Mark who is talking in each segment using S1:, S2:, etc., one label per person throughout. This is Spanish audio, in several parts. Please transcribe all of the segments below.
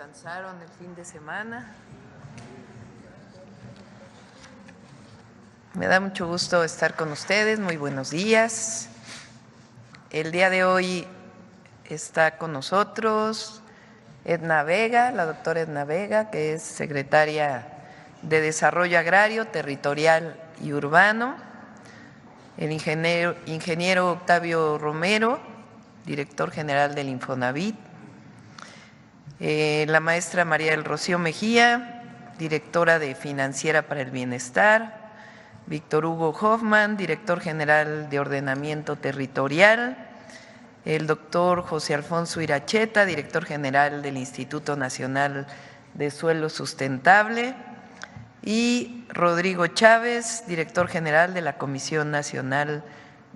S1: descansaron el fin de semana. Me da mucho gusto estar con ustedes, muy buenos días. El día de hoy está con nosotros Edna Vega, la doctora Edna Vega, que es secretaria de Desarrollo Agrario, Territorial y Urbano, el ingeniero Octavio Romero, director general del Infonavit, la maestra María del Rocío Mejía, directora de Financiera para el Bienestar, Víctor Hugo Hoffman, director general de Ordenamiento Territorial, el doctor José Alfonso Iracheta, director general del Instituto Nacional de Suelo Sustentable, y Rodrigo Chávez, director general de la Comisión Nacional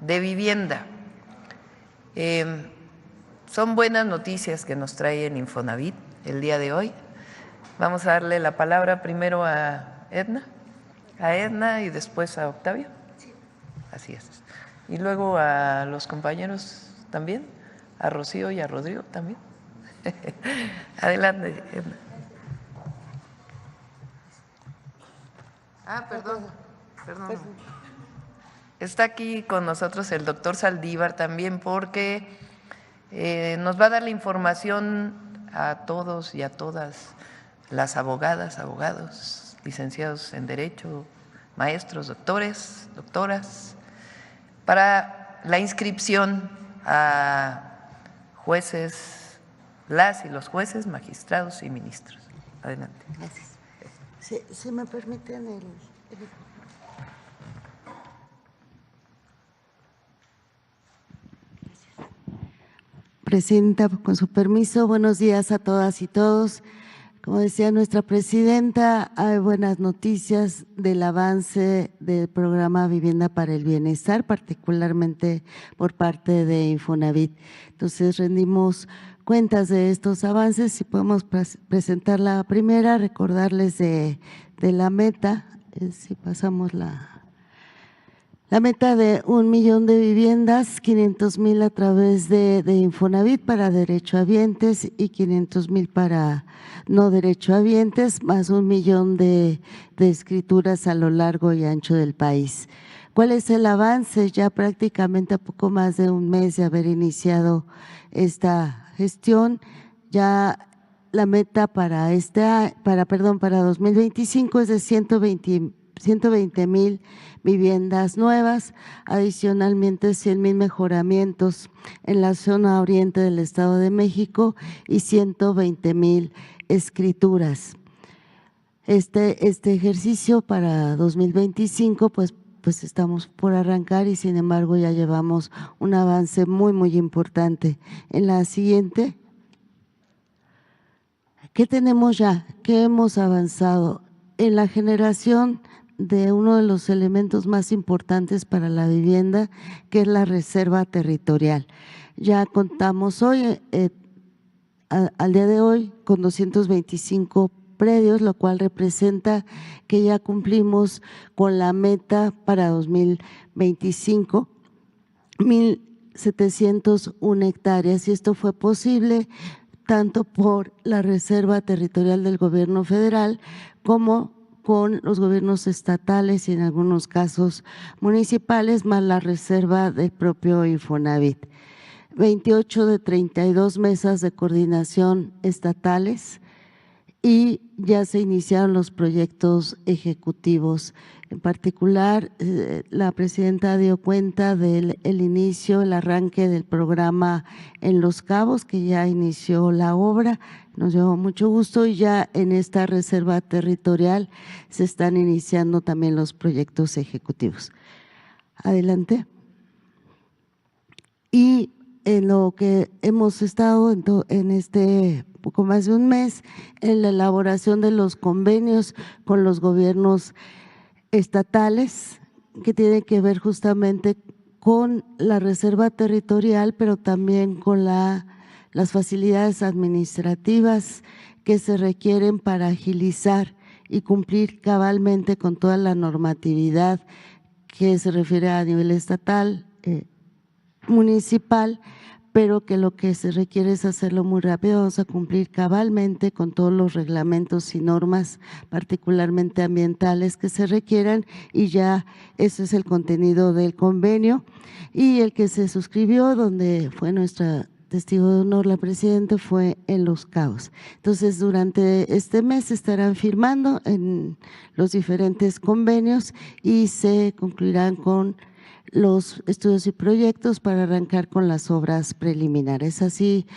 S1: de Vivienda. Son buenas noticias que nos trae el Infonavit el día de hoy. Vamos a darle la palabra primero a Edna y después a Octavio. Así es. Y luego a los compañeros también, a Rocío y a Rodrigo también. Adelante, Edna. Perdón. Está aquí con nosotros el doctor Saldívar también porque nos va a dar la información a todos y a todas las abogadas, abogados, licenciados en Derecho, maestros, doctores, doctoras, para la inscripción a jueces, las y los jueces, magistrados y ministros. Adelante.
S2: Gracias. Si me permiten el… Presidenta, con su permiso, buenos días a todas y todos. Como decía nuestra presidenta, hay buenas noticias del avance del programa Vivienda para el Bienestar, particularmente por parte de Infonavit. Entonces, rendimos cuentas de estos avances. Si podemos presentar la primera, recordarles de la meta, si pasamos la meta de 1 millón de viviendas, 500,000 a través de Infonavit para derechohabientes y 500,000 para no derechohabientes, más 1 millón de escrituras a lo largo y ancho del país. ¿Cuál es el avance? Ya prácticamente a poco más de un mes de haber iniciado esta gestión, ya la meta para 2025 es de 120,000 viviendas nuevas, adicionalmente 100,000 mejoramientos en la zona oriente del Estado de México y 120,000 escrituras. Este ejercicio para 2025 pues estamos por arrancar y sin embargo ya llevamos un avance muy importante. En la siguiente, ¿qué tenemos ya? ¿Qué hemos avanzado? En la generación de uno de los elementos más importantes para la vivienda, que es la reserva territorial. Ya contamos hoy, al día de hoy, con 225 predios, lo cual representa que ya cumplimos con la meta para 2025, 1,701 hectáreas, y esto fue posible tanto por la reserva territorial del gobierno federal como con los gobiernos estatales y en algunos casos municipales, más la reserva del propio Infonavit. 28 de 32 mesas de coordinación estatales y ya se iniciaron los proyectos ejecutivos. En particular, la presidenta dio cuenta del inicio, el arranque del programa en Los Cabos, que ya inició la obra. Nos dio mucho gusto y ya en esta reserva territorial se están iniciando también los proyectos ejecutivos. Adelante. Y en lo que hemos estado en este poco más de un mes, en la elaboración de los convenios con los gobiernos estatales, que tiene que ver justamente con la reserva territorial, pero también con las facilidades administrativas que se requieren para agilizar y cumplir cabalmente con toda la normatividad que se refiere a nivel estatal, municipal, pero que lo que se requiere es hacerlo muy rápido. Vamos a cumplir cabalmente con todos los reglamentos y normas, particularmente ambientales, que se requieran, y ya ese es el contenido del convenio. Y el que se suscribió, donde fue nuestra testigo de honor la presidenta, fue en Los Cabos. Entonces, durante este mes estarán firmando en los diferentes convenios y se concluirán con los estudios y proyectos para arrancar con las obras preliminares. Así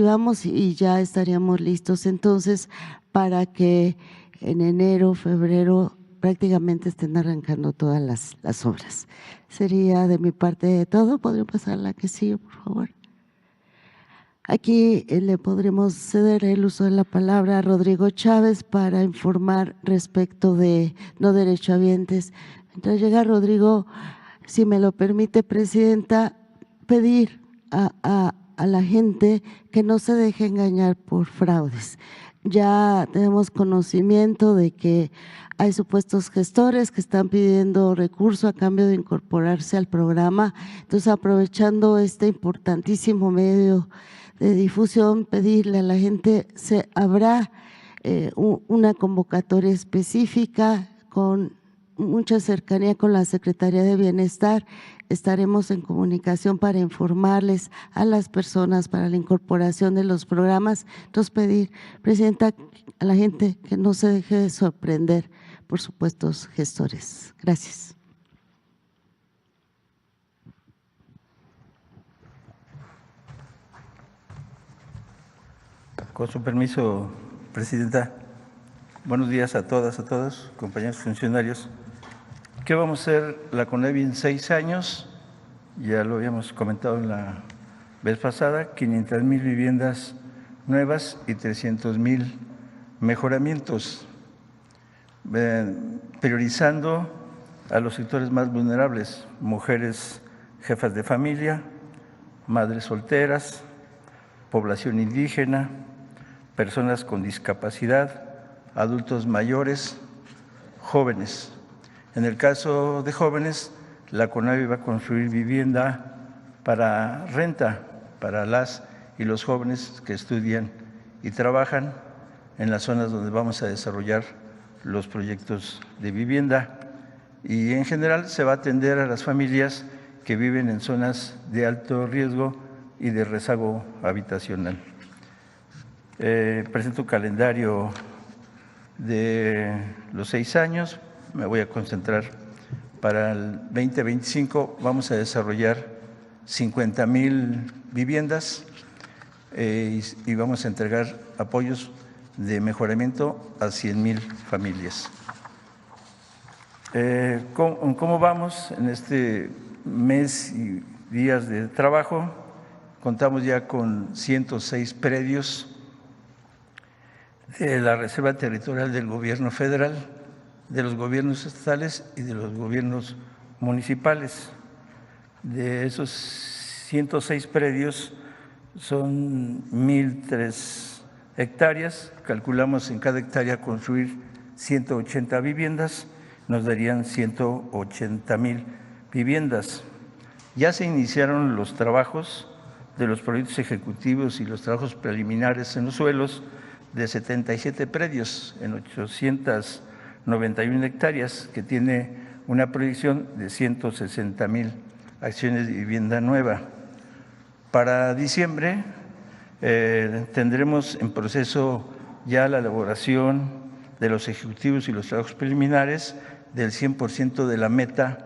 S2: vamos, y ya estaríamos listos entonces para que en enero, febrero prácticamente estén arrancando todas las obras. Sería de mi parte todo. ¿Podría pasar la que sigue, por favor? Aquí le podremos ceder el uso de la palabra a Rodrigo Chávez para informar respecto de no derechohabientes. Mientras llega Rodrigo, si me lo permite, presidenta, pedir a la gente que no se deje engañar por fraudes. Ya tenemos conocimiento de que hay supuestos gestores que están pidiendo recurso a cambio de incorporarse al programa. Entonces, aprovechando este importantísimo medio de difusión, pedirle a la gente, habrá una convocatoria específica con mucha cercanía con la Secretaría de Bienestar. Estaremos en comunicación para informarles a las personas para la incorporación de los programas. Entonces, pedir, presidenta, a la gente que no se deje de sorprender por supuestos gestores. Gracias.
S3: Con su permiso, presidenta. Buenos días a todas, a todos, compañeros funcionarios. ¿Qué vamos a hacer la CONAVI en 6 años? Ya lo habíamos comentado en la vez pasada, 500,000 viviendas nuevas y 300,000 mejoramientos, priorizando a los sectores más vulnerables: mujeres jefas de familia, madres solteras, población indígena, personas con discapacidad, adultos mayores, jóvenes. En el caso de jóvenes, la CONAVI va a construir vivienda para renta para las y los jóvenes que estudian y trabajan en las zonas donde vamos a desarrollar los proyectos de vivienda. Y en general se va a atender a las familias que viven en zonas de alto riesgo y de rezago habitacional. Presento un calendario de los 6 años. Me voy a concentrar para el 2025. Vamos a desarrollar 50,000 viviendas y vamos a entregar apoyos de mejoramiento a 100,000 familias. ¿Cómo vamos en este mes y días de trabajo? Contamos ya con 106 predios de la Reserva Territorial del Gobierno Federal, de los gobiernos estatales y de los gobiernos municipales. De esos 106 predios son 1,003 hectáreas. Calculamos en cada hectárea construir 180 viviendas, nos darían 180,000 viviendas. Ya se iniciaron los trabajos de los proyectos ejecutivos y los trabajos preliminares en los suelos de 77 predios en 891 hectáreas, que tiene una proyección de 160,000 acciones de vivienda nueva. Para diciembre tendremos en proceso ya la elaboración de los ejecutivos y los trabajos preliminares del 100% de la meta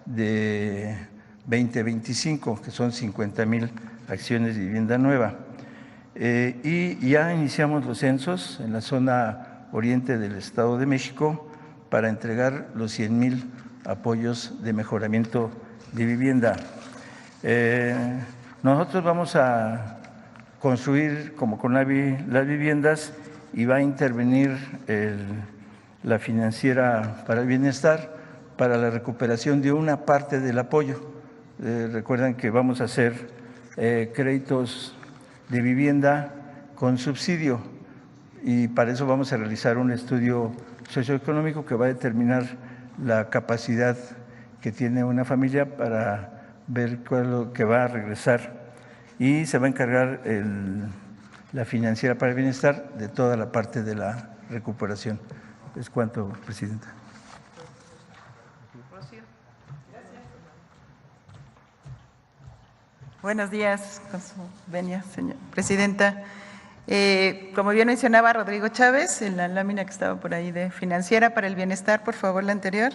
S3: de 2025, que son 50,000 acciones de vivienda nueva. Y ya iniciamos los censos en la zona oriente del Estado de México para entregar los 100,000 apoyos de mejoramiento de vivienda. Nosotros vamos a construir como CONAVI las viviendas y va a intervenir la Financiera para el Bienestar para la recuperación de una parte del apoyo. Recuerdan que vamos a hacer créditos de vivienda con subsidio y para eso vamos a realizar un estudio socioeconómico que va a determinar la capacidad que tiene una familia para ver cuál es lo que va a regresar y se va a encargar la Financiera para el Bienestar de toda la parte de la recuperación. Es cuanto, Presidenta.
S4: Buenos días, con su venia, señora Presidenta. Como bien mencionaba Rodrigo Chávez, en la lámina que estaba por ahí de Financiera para el Bienestar, por favor, la anterior.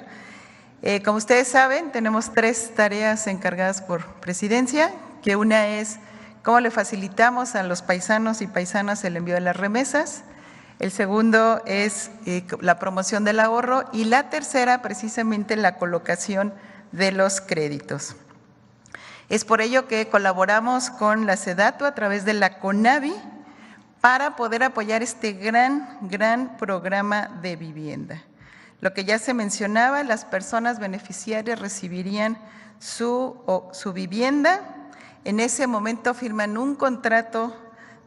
S4: Como ustedes saben, tenemos 3 tareas encargadas por Presidencia, que una es cómo le facilitamos a los paisanos y paisanas el envío de las remesas. El segundo es la promoción del ahorro y la tercera, precisamente, la colocación de los créditos. Es por ello que colaboramos con la SEDATU a través de la CONAVI para poder apoyar este gran programa de vivienda. Lo que ya se mencionaba, las personas beneficiarias recibirían su vivienda. En ese momento firman un contrato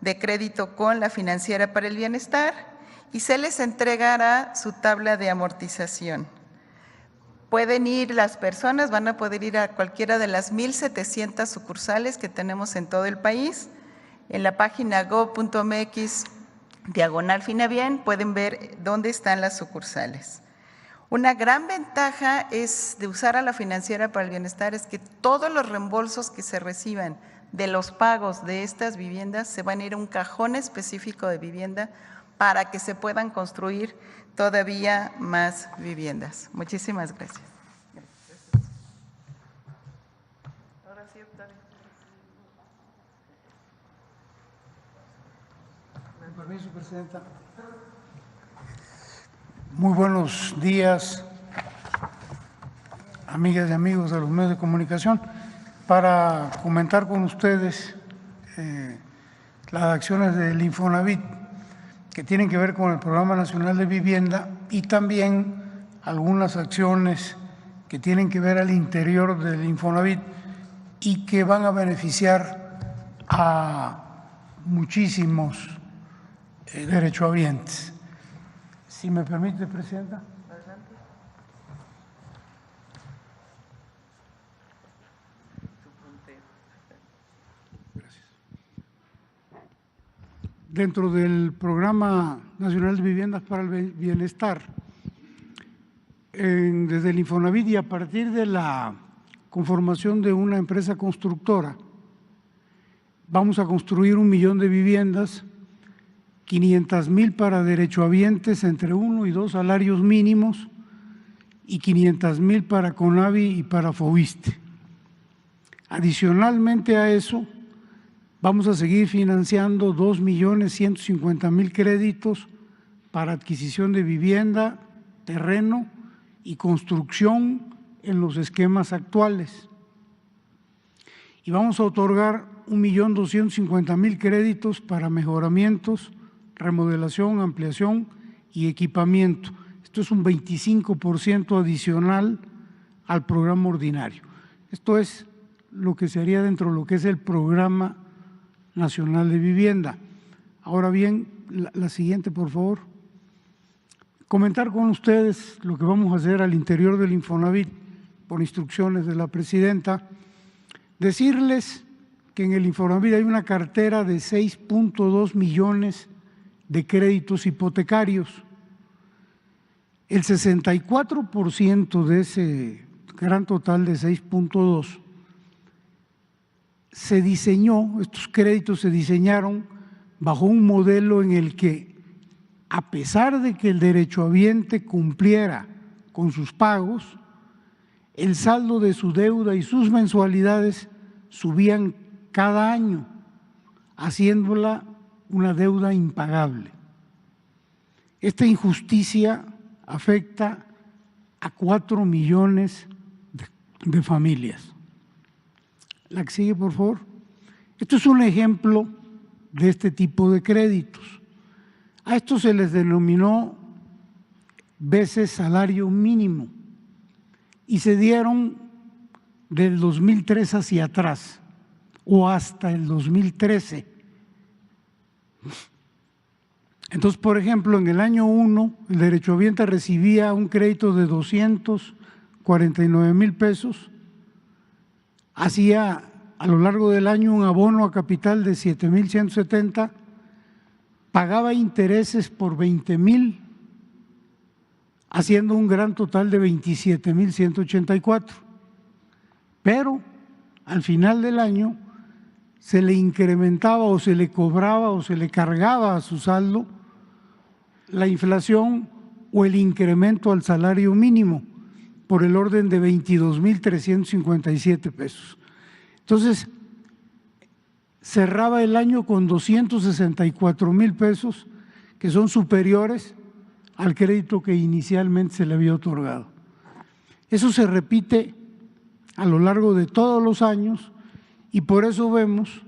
S4: de crédito con la Financiera para el Bienestar y se les entregará su tabla de amortización. Pueden ir las personas, van a poder ir a cualquiera de las 1,700 sucursales que tenemos en todo el país. En la página go.mx/Finabien pueden ver dónde están las sucursales. Una gran ventaja de usar a la Financiera para el Bienestar es que todos los reembolsos que se reciban de los pagos de estas viviendas se van a ir a un cajón específico de vivienda para que se puedan construir todavía más viviendas. Muchísimas gracias.
S5: Con permiso, Presidenta. Muy buenos días, amigas y amigos de los medios de comunicación. Para comentar con ustedes las acciones del Infonavit que tienen que ver con el Programa Nacional de Vivienda y también algunas acciones que tienen que ver al interior del Infonavit y que van a beneficiar a muchísimos derechohabientes. Si me permite, Presidenta.
S1: Adelante.
S5: Gracias. Dentro del Programa Nacional de Viviendas para el Bienestar, desde el Infonavit y a partir de la conformación de una empresa constructora, vamos a construir 1 millón de viviendas, 500,000 para derechohabientes entre 1 y 2 salarios mínimos y 500,000 para CONAVI y para FOBISTE. Adicionalmente a eso, vamos a seguir financiando 2,150,000 créditos para adquisición de vivienda, terreno y construcción en los esquemas actuales. Y vamos a otorgar 1,250,000 créditos para mejoramientos, remodelación, ampliación y equipamiento. Esto es un 25% adicional al programa ordinario. Esto es lo que se haría dentro de lo que es el Programa Nacional de Vivienda. Ahora bien, la siguiente, por favor. Comentar con ustedes lo que vamos a hacer al interior del Infonavit por instrucciones de la Presidenta. Decirles que en el Infonavit hay una cartera de 6.2 millones de créditos hipotecarios. El 64% de ese gran total de 6.2 se diseñó, estos créditos se diseñaron bajo un modelo en el que, a pesar de que el derechohabiente cumpliera con sus pagos, el saldo de su deuda y sus mensualidades subían cada año, haciéndola una deuda impagable. Esta injusticia afecta a 4 millones de familias. La que sigue, por favor. Esto es un ejemplo de este tipo de créditos. A esto se les denominó veces salario mínimo y se dieron del 2003 hacia atrás o hasta el 2013. Entonces, por ejemplo, en el año 1, el derechohabiente recibía un crédito de 249,000 pesos, hacía a lo largo del año un abono a capital de 7,170, pagaba intereses por 20,000, haciendo un gran total de 27,184. Pero al final del año se le incrementaba o se le cobraba o se le cargaba a su saldo la inflación o el incremento al salario mínimo por el orden de 22,357 pesos. Entonces, cerraba el año con 264,000 pesos, que son superiores al crédito que inicialmente se le había otorgado. Eso se repite a lo largo de todos los años y por eso vemos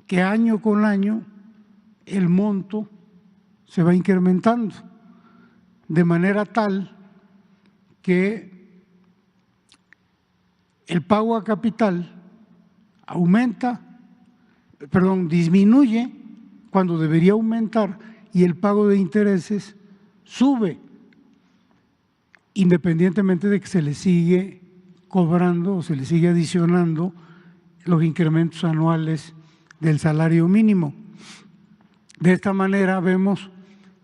S5: que año con año el monto se va incrementando, de manera tal que el pago a capital disminuye cuando debería aumentar y el pago de intereses sube, independientemente de que se le sigue cobrando o se le sigue adicionando los incrementos anuales del salario mínimo. De esta manera vemos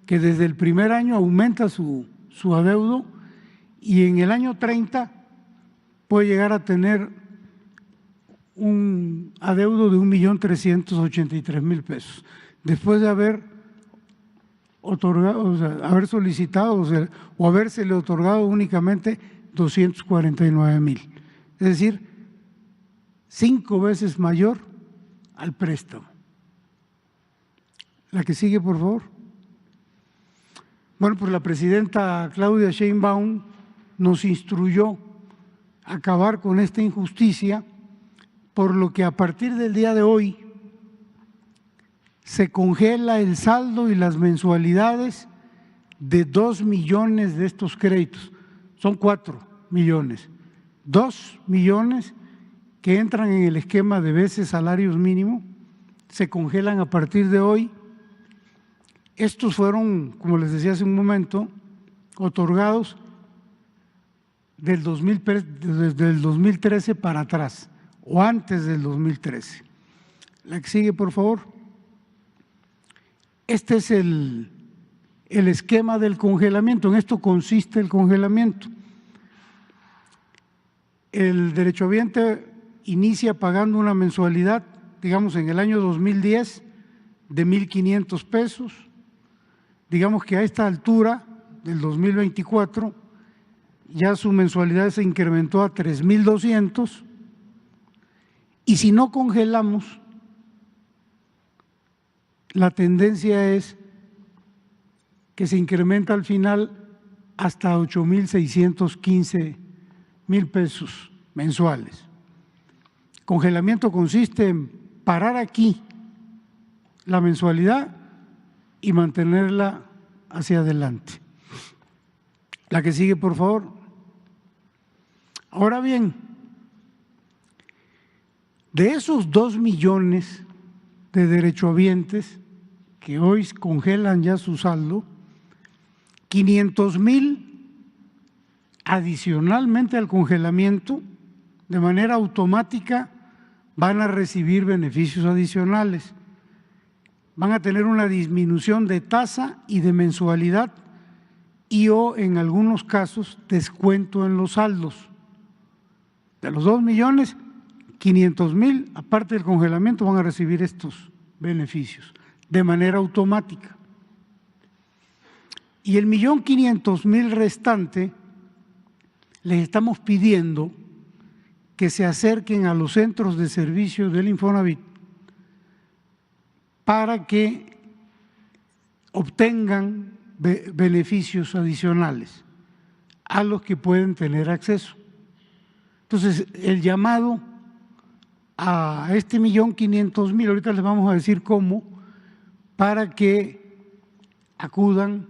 S5: que desde el primer año aumenta su adeudo y en el año 30 puede llegar a tener un adeudo de 1,383,000 pesos, después de haber otorgado, haber solicitado o habérsele otorgado únicamente 249,000, es decir, 5 veces mayor al préstamo. La que sigue, por favor. Bueno, pues la presidenta Claudia Sheinbaum nos instruyó a acabar con esta injusticia, por lo que a partir del día de hoy se congela el saldo y las mensualidades de 2 millones de estos créditos. Son 4 millones, 2 millones que entran en el esquema de veces salarios mínimos, se congelan a partir de hoy. Estos fueron, como les decía hace un momento, otorgados desde el 2013 para atrás o antes del 2013. La que sigue, por favor. Este es el esquema del congelamiento. En esto consiste el congelamiento. El derechohabiente inicia pagando una mensualidad, digamos en el año 2010, de 1,500 pesos. Digamos que a esta altura del 2024 ya su mensualidad se incrementó a 3,200 y si no congelamos, la tendencia es que se incrementa al final hasta 8,615,000 pesos mensuales. Congelamiento consiste en parar aquí la mensualidad y mantenerla hacia adelante. La que sigue, por favor. Ahora bien, de esos 2 millones de derechohabientes que hoy congelan ya su saldo, 500,000 adicionalmente al congelamiento, de manera automática van a recibir beneficios adicionales. Van a tener una disminución de tasa y de mensualidad y o en algunos casos descuento en los saldos. De los 2 millones, 500,000, aparte del congelamiento, van a recibir estos beneficios de manera automática. Y el 1,500,000 restante, les estamos pidiendo que se acerquen a los centros de servicio del Infonavit para que obtengan beneficios adicionales a los que pueden tener acceso. Entonces, el llamado a este 1,500,000, ahorita les vamos a decir cómo, para que acudan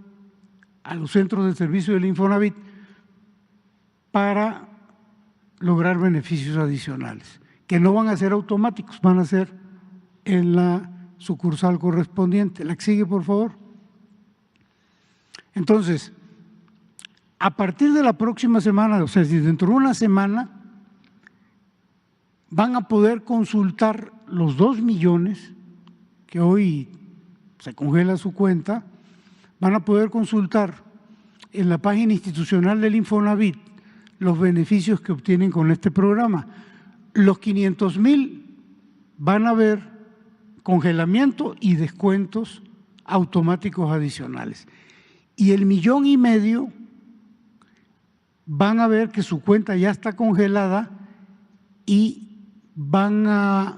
S5: a los centros de servicio del Infonavit para lograr beneficios adicionales, que no van a ser automáticos, van a ser en la sucursal correspondiente. La que sigue, por favor. Entonces, a partir de la próxima semana, o sea, si dentro de una semana, van a poder consultar los 2 millones que hoy se congela su cuenta, van a poder consultar en la página institucional del Infonavit los beneficios que obtienen con este programa. Los 500,000 van a ver congelamiento y descuentos automáticos adicionales. Y el 1,5 millones van a ver que su cuenta ya está congelada y van a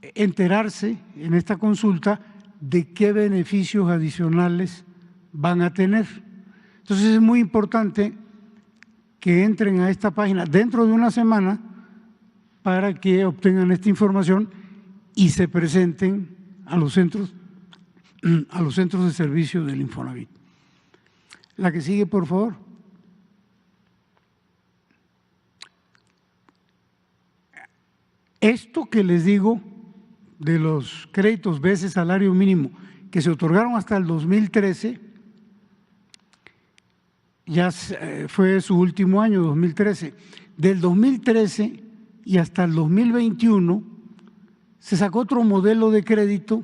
S5: enterarse en esta consulta de qué beneficios adicionales van a tener. Entonces es muy importante que entren a esta página dentro de una semana para que obtengan esta información y se presenten a los centros de servicio del Infonavit. La que sigue, por favor. Esto que les digo de los créditos veces salario mínimo que se otorgaron hasta el 2013, ya fue su último año, 2013. Del 2013 y hasta el 2021 se sacó otro modelo de crédito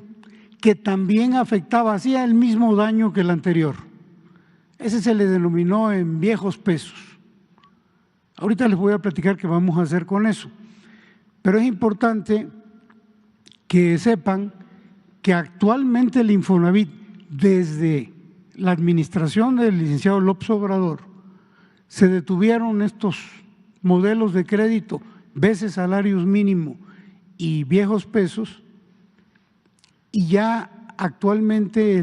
S5: que también afectaba, hacía el mismo daño que el anterior. Ese se le denominó en viejos pesos. Ahorita les voy a platicar qué vamos a hacer con eso. Pero es importante que sepan que actualmente el Infonavit, desde la administración del licenciado López Obrador, se detuvieron estos modelos de crédito, veces salarios mínimo y viejos pesos, y ya actualmente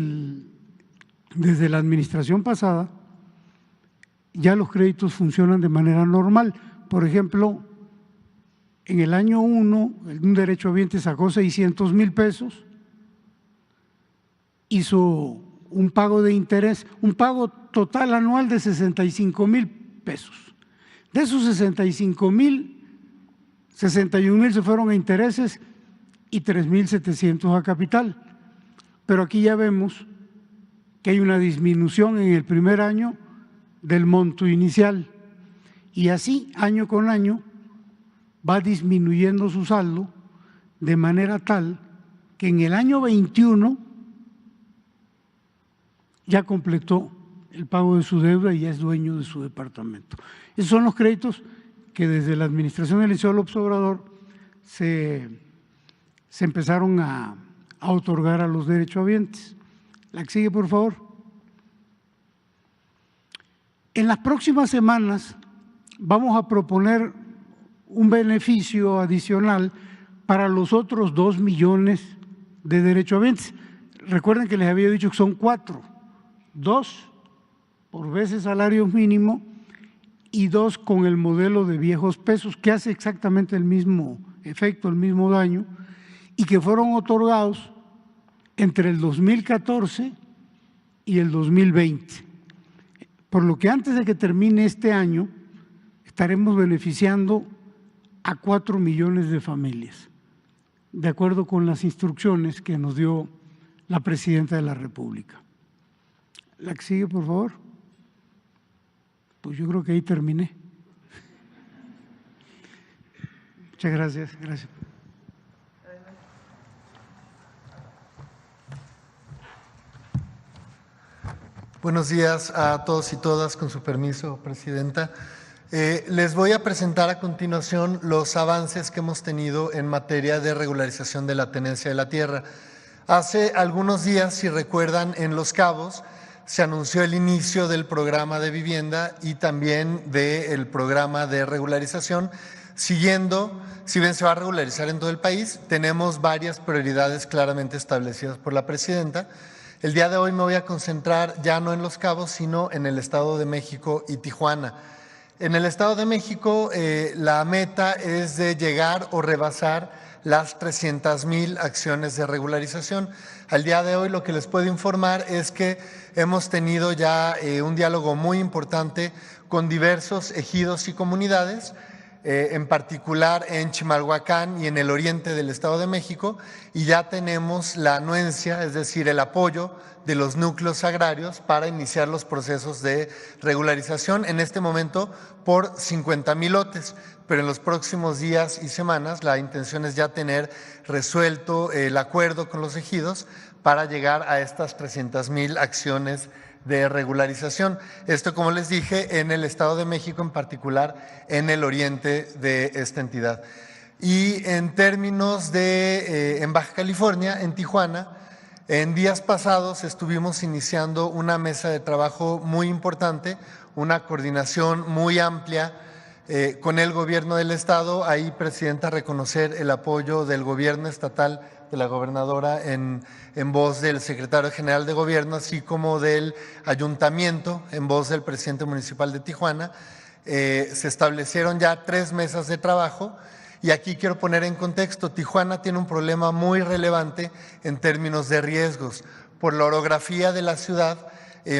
S5: desde la administración pasada ya los créditos funcionan de manera normal. Por ejemplo, en el año 1, un derechohabiente sacó 600,000 pesos, hizo un pago de interés, un pago total anual de 65,000 pesos. De esos 65,000, 61,000 se fueron a intereses y 3,700 a capital. Pero aquí ya vemos que hay una disminución en el primer año del monto inicial y así año con año va disminuyendo su saldo de manera tal que en el año 21 ya completó el pago de su deuda y ya es dueño de su departamento. Esos son los créditos que desde la administración del licenciado López Obrador se empezaron a otorgar a los derechohabientes. La que sigue, por favor. En las próximas semanas vamos a proponer un beneficio adicional para los otros 2 millones de derechohabientes. Recuerden que les había dicho que son 4, 2 por veces salario mínimo y 2 con el modelo de viejos pesos, que hace exactamente el mismo efecto, el mismo daño, y que fueron otorgados entre el 2014 y el 2020. Por lo que antes de que termine este año, estaremos beneficiando a 4 millones de familias, de acuerdo con las instrucciones que nos dio la Presidenta de la República. La que sigue, por favor. Pues yo creo que ahí terminé. Muchas gracias. Gracias.
S6: Buenos días a todos y todas, con su permiso, Presidenta. Les voy a presentar a continuación los avances que hemos tenido en materia de regularización de la tenencia de la tierra. Hace algunos días, si recuerdan, en Los Cabos se anunció el inicio del programa de vivienda y también del programa de regularización. Siguiendo, si bien se va a regularizar en todo el país, tenemos varias prioridades claramente establecidas por la Presidenta. El día de hoy me voy a concentrar ya no en Los Cabos, sino en el Estado de México y Tijuana. En el Estado de México, la meta es de llegar o rebasar las 300,000 acciones de regularización. Al día de hoy lo que les puedo informar es que hemos tenido ya un diálogo muy importante con diversos ejidos y comunidades. en particular en Chimalhuacán y en el oriente del Estado de México, y ya tenemos la anuencia, es decir, el apoyo de los núcleos agrarios para iniciar los procesos de regularización, en este momento por 50,000 lotes, pero en los próximos días y semanas la intención es ya tener resuelto el acuerdo con los ejidos para llegar a estas 300,000 acciones de regularización. Esto, como les dije, en el Estado de México, en particular en el oriente de esta entidad. Y en términos de en Baja California, en Tijuana, en días pasados estuvimos iniciando una mesa de trabajo muy importante, una coordinación muy amplia con el gobierno del Estado. Ahí, Presidenta, reconocer el apoyo del gobierno estatal, de la gobernadora en voz del secretario general de gobierno, así como del ayuntamiento en voz del presidente municipal de Tijuana. Se establecieron ya 3 mesas de trabajo y aquí quiero poner en contexto, Tijuana tiene un problema muy relevante en términos de riesgos. Por la orografía de la ciudad,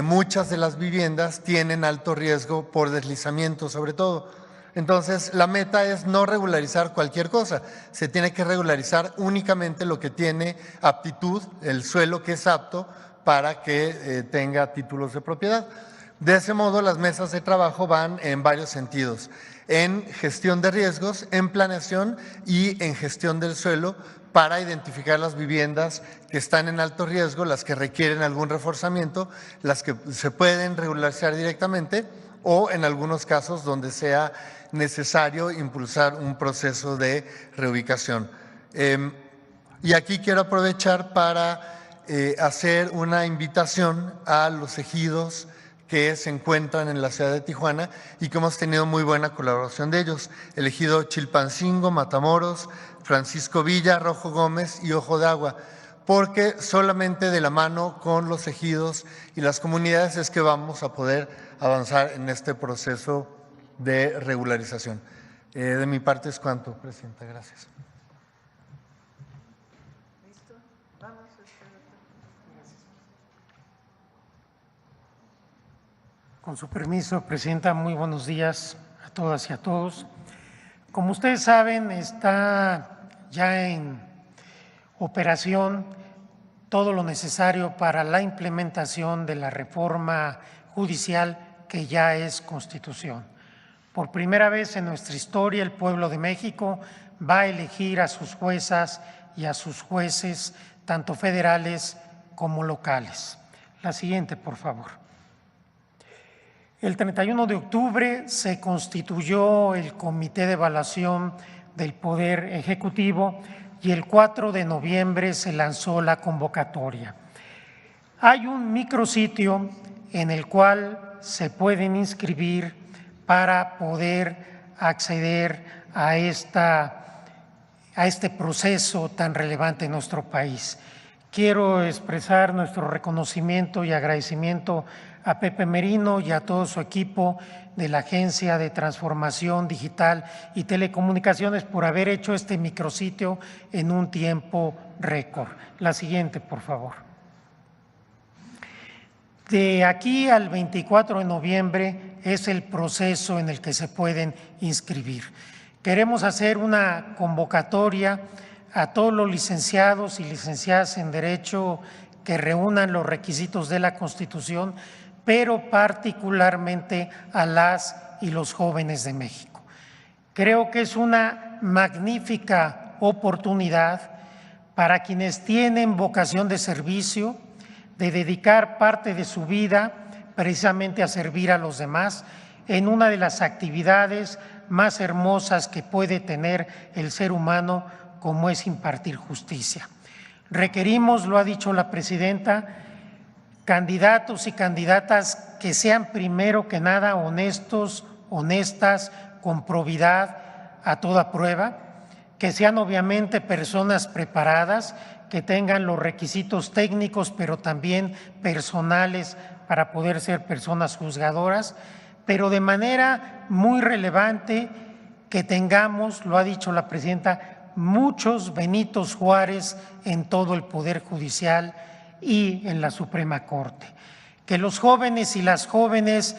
S6: muchas de las viviendas tienen alto riesgo por deslizamiento sobre todo. Entonces, la meta es no regularizar cualquier cosa, se tiene que regularizar únicamente lo que tiene aptitud, el suelo que es apto para que tenga títulos de propiedad. De ese modo, las mesas de trabajo van en varios sentidos, en gestión de riesgos, en planeación y en gestión del suelo para identificar las viviendas que están en alto riesgo, las que requieren algún reforzamiento, las que se pueden regularizar directamente o en algunos casos donde sea necesario impulsar un proceso de reubicación. Y aquí quiero aprovechar para hacer una invitación a los ejidos que se encuentran en la ciudad de Tijuana y que hemos tenido muy buena colaboración de ellos. El ejido Chilpancingo, Matamoros, Francisco Villa, Rojo Gómez y Ojo de Agua, porque solamente de la mano con los ejidos y las comunidades es que vamos a poder avanzar en este proceso de regularización. De mi parte es cuanto, Presidenta. Gracias.
S7: Con su permiso, Presidenta, muy buenos días a todas y a todos. Como ustedes saben, está ya en operación todo lo necesario para la implementación de la reforma judicial que ya es Constitución. Por primera vez en nuestra historia, el pueblo de México va a elegir a sus juezas y a sus jueces, tanto federales como locales. La siguiente, por favor. El 31 de octubre se constituyó el Comité de Evaluación del Poder Ejecutivo y el 4 de noviembre se lanzó la convocatoria. Hay un micrositio en el cual se pueden inscribir para poder acceder a este proceso tan relevante en nuestro país. Quiero expresar nuestro reconocimiento y agradecimiento a Pepe Merino y a todo su equipo de la Agencia de Transformación Digital y Telecomunicaciones por haber hecho este micrositio en un tiempo récord. La siguiente, por favor. De aquí al 24 de noviembre es el proceso en el que se pueden inscribir. Queremos hacer una convocatoria a todos los licenciados y licenciadas en Derecho que reúnan los requisitos de la Constitución, pero particularmente a las y los jóvenes de México. Creo que es una magnífica oportunidad para quienes tienen vocación de servicio, de dedicar parte de su vida precisamente a servir a los demás en una de las actividades más hermosas que puede tener el ser humano, como es impartir justicia. Requerimos, lo ha dicho la Presidenta, candidatos y candidatas que sean primero que nada honestos, honestas, con probidad a toda prueba, que sean obviamente personas preparadas, que tengan los requisitos técnicos, pero también personales para poder ser personas juzgadoras, pero de manera muy relevante que tengamos, lo ha dicho la Presidenta, muchos Benitos Juárez en todo el Poder Judicial y en la Suprema Corte. Que los jóvenes y las jóvenes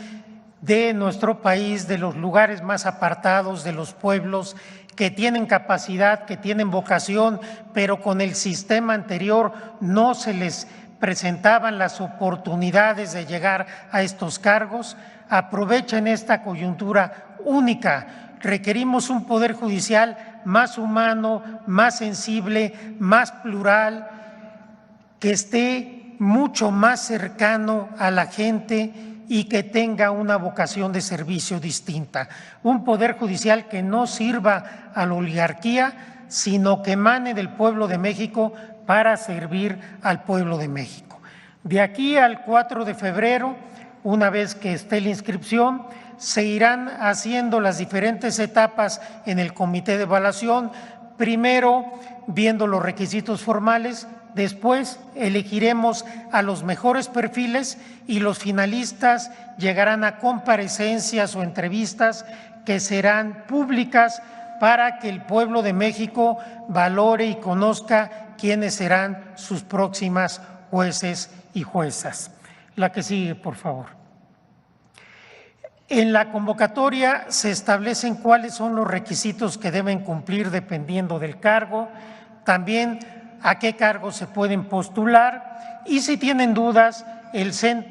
S7: de nuestro país, de los lugares más apartados, de los pueblos que tienen capacidad, que tienen vocación, pero con el sistema anterior no se les presentaban las oportunidades de llegar a estos cargos. Aprovechen esta coyuntura única. Requerimos un poder judicial más humano, más sensible, más plural, que esté mucho más cercano a la gente y que tenga una vocación de servicio distinta. Un poder judicial que no sirva a la oligarquía, sino que emane del pueblo de México para servir al pueblo de México. De aquí al 4 de febrero, una vez que esté la inscripción, se irán haciendo las diferentes etapas en el comité de evaluación, primero viendo los requisitos formales, después elegiremos a los mejores perfiles y los finalistas llegarán a comparecencias o entrevistas que serán públicas para que el pueblo de México valore y conozca quiénes serán sus próximas jueces y juezas. La que sigue, por favor. En la convocatoria se establecen cuáles son los requisitos que deben cumplir dependiendo del cargo, también a qué cargos se pueden postular y si tienen dudas,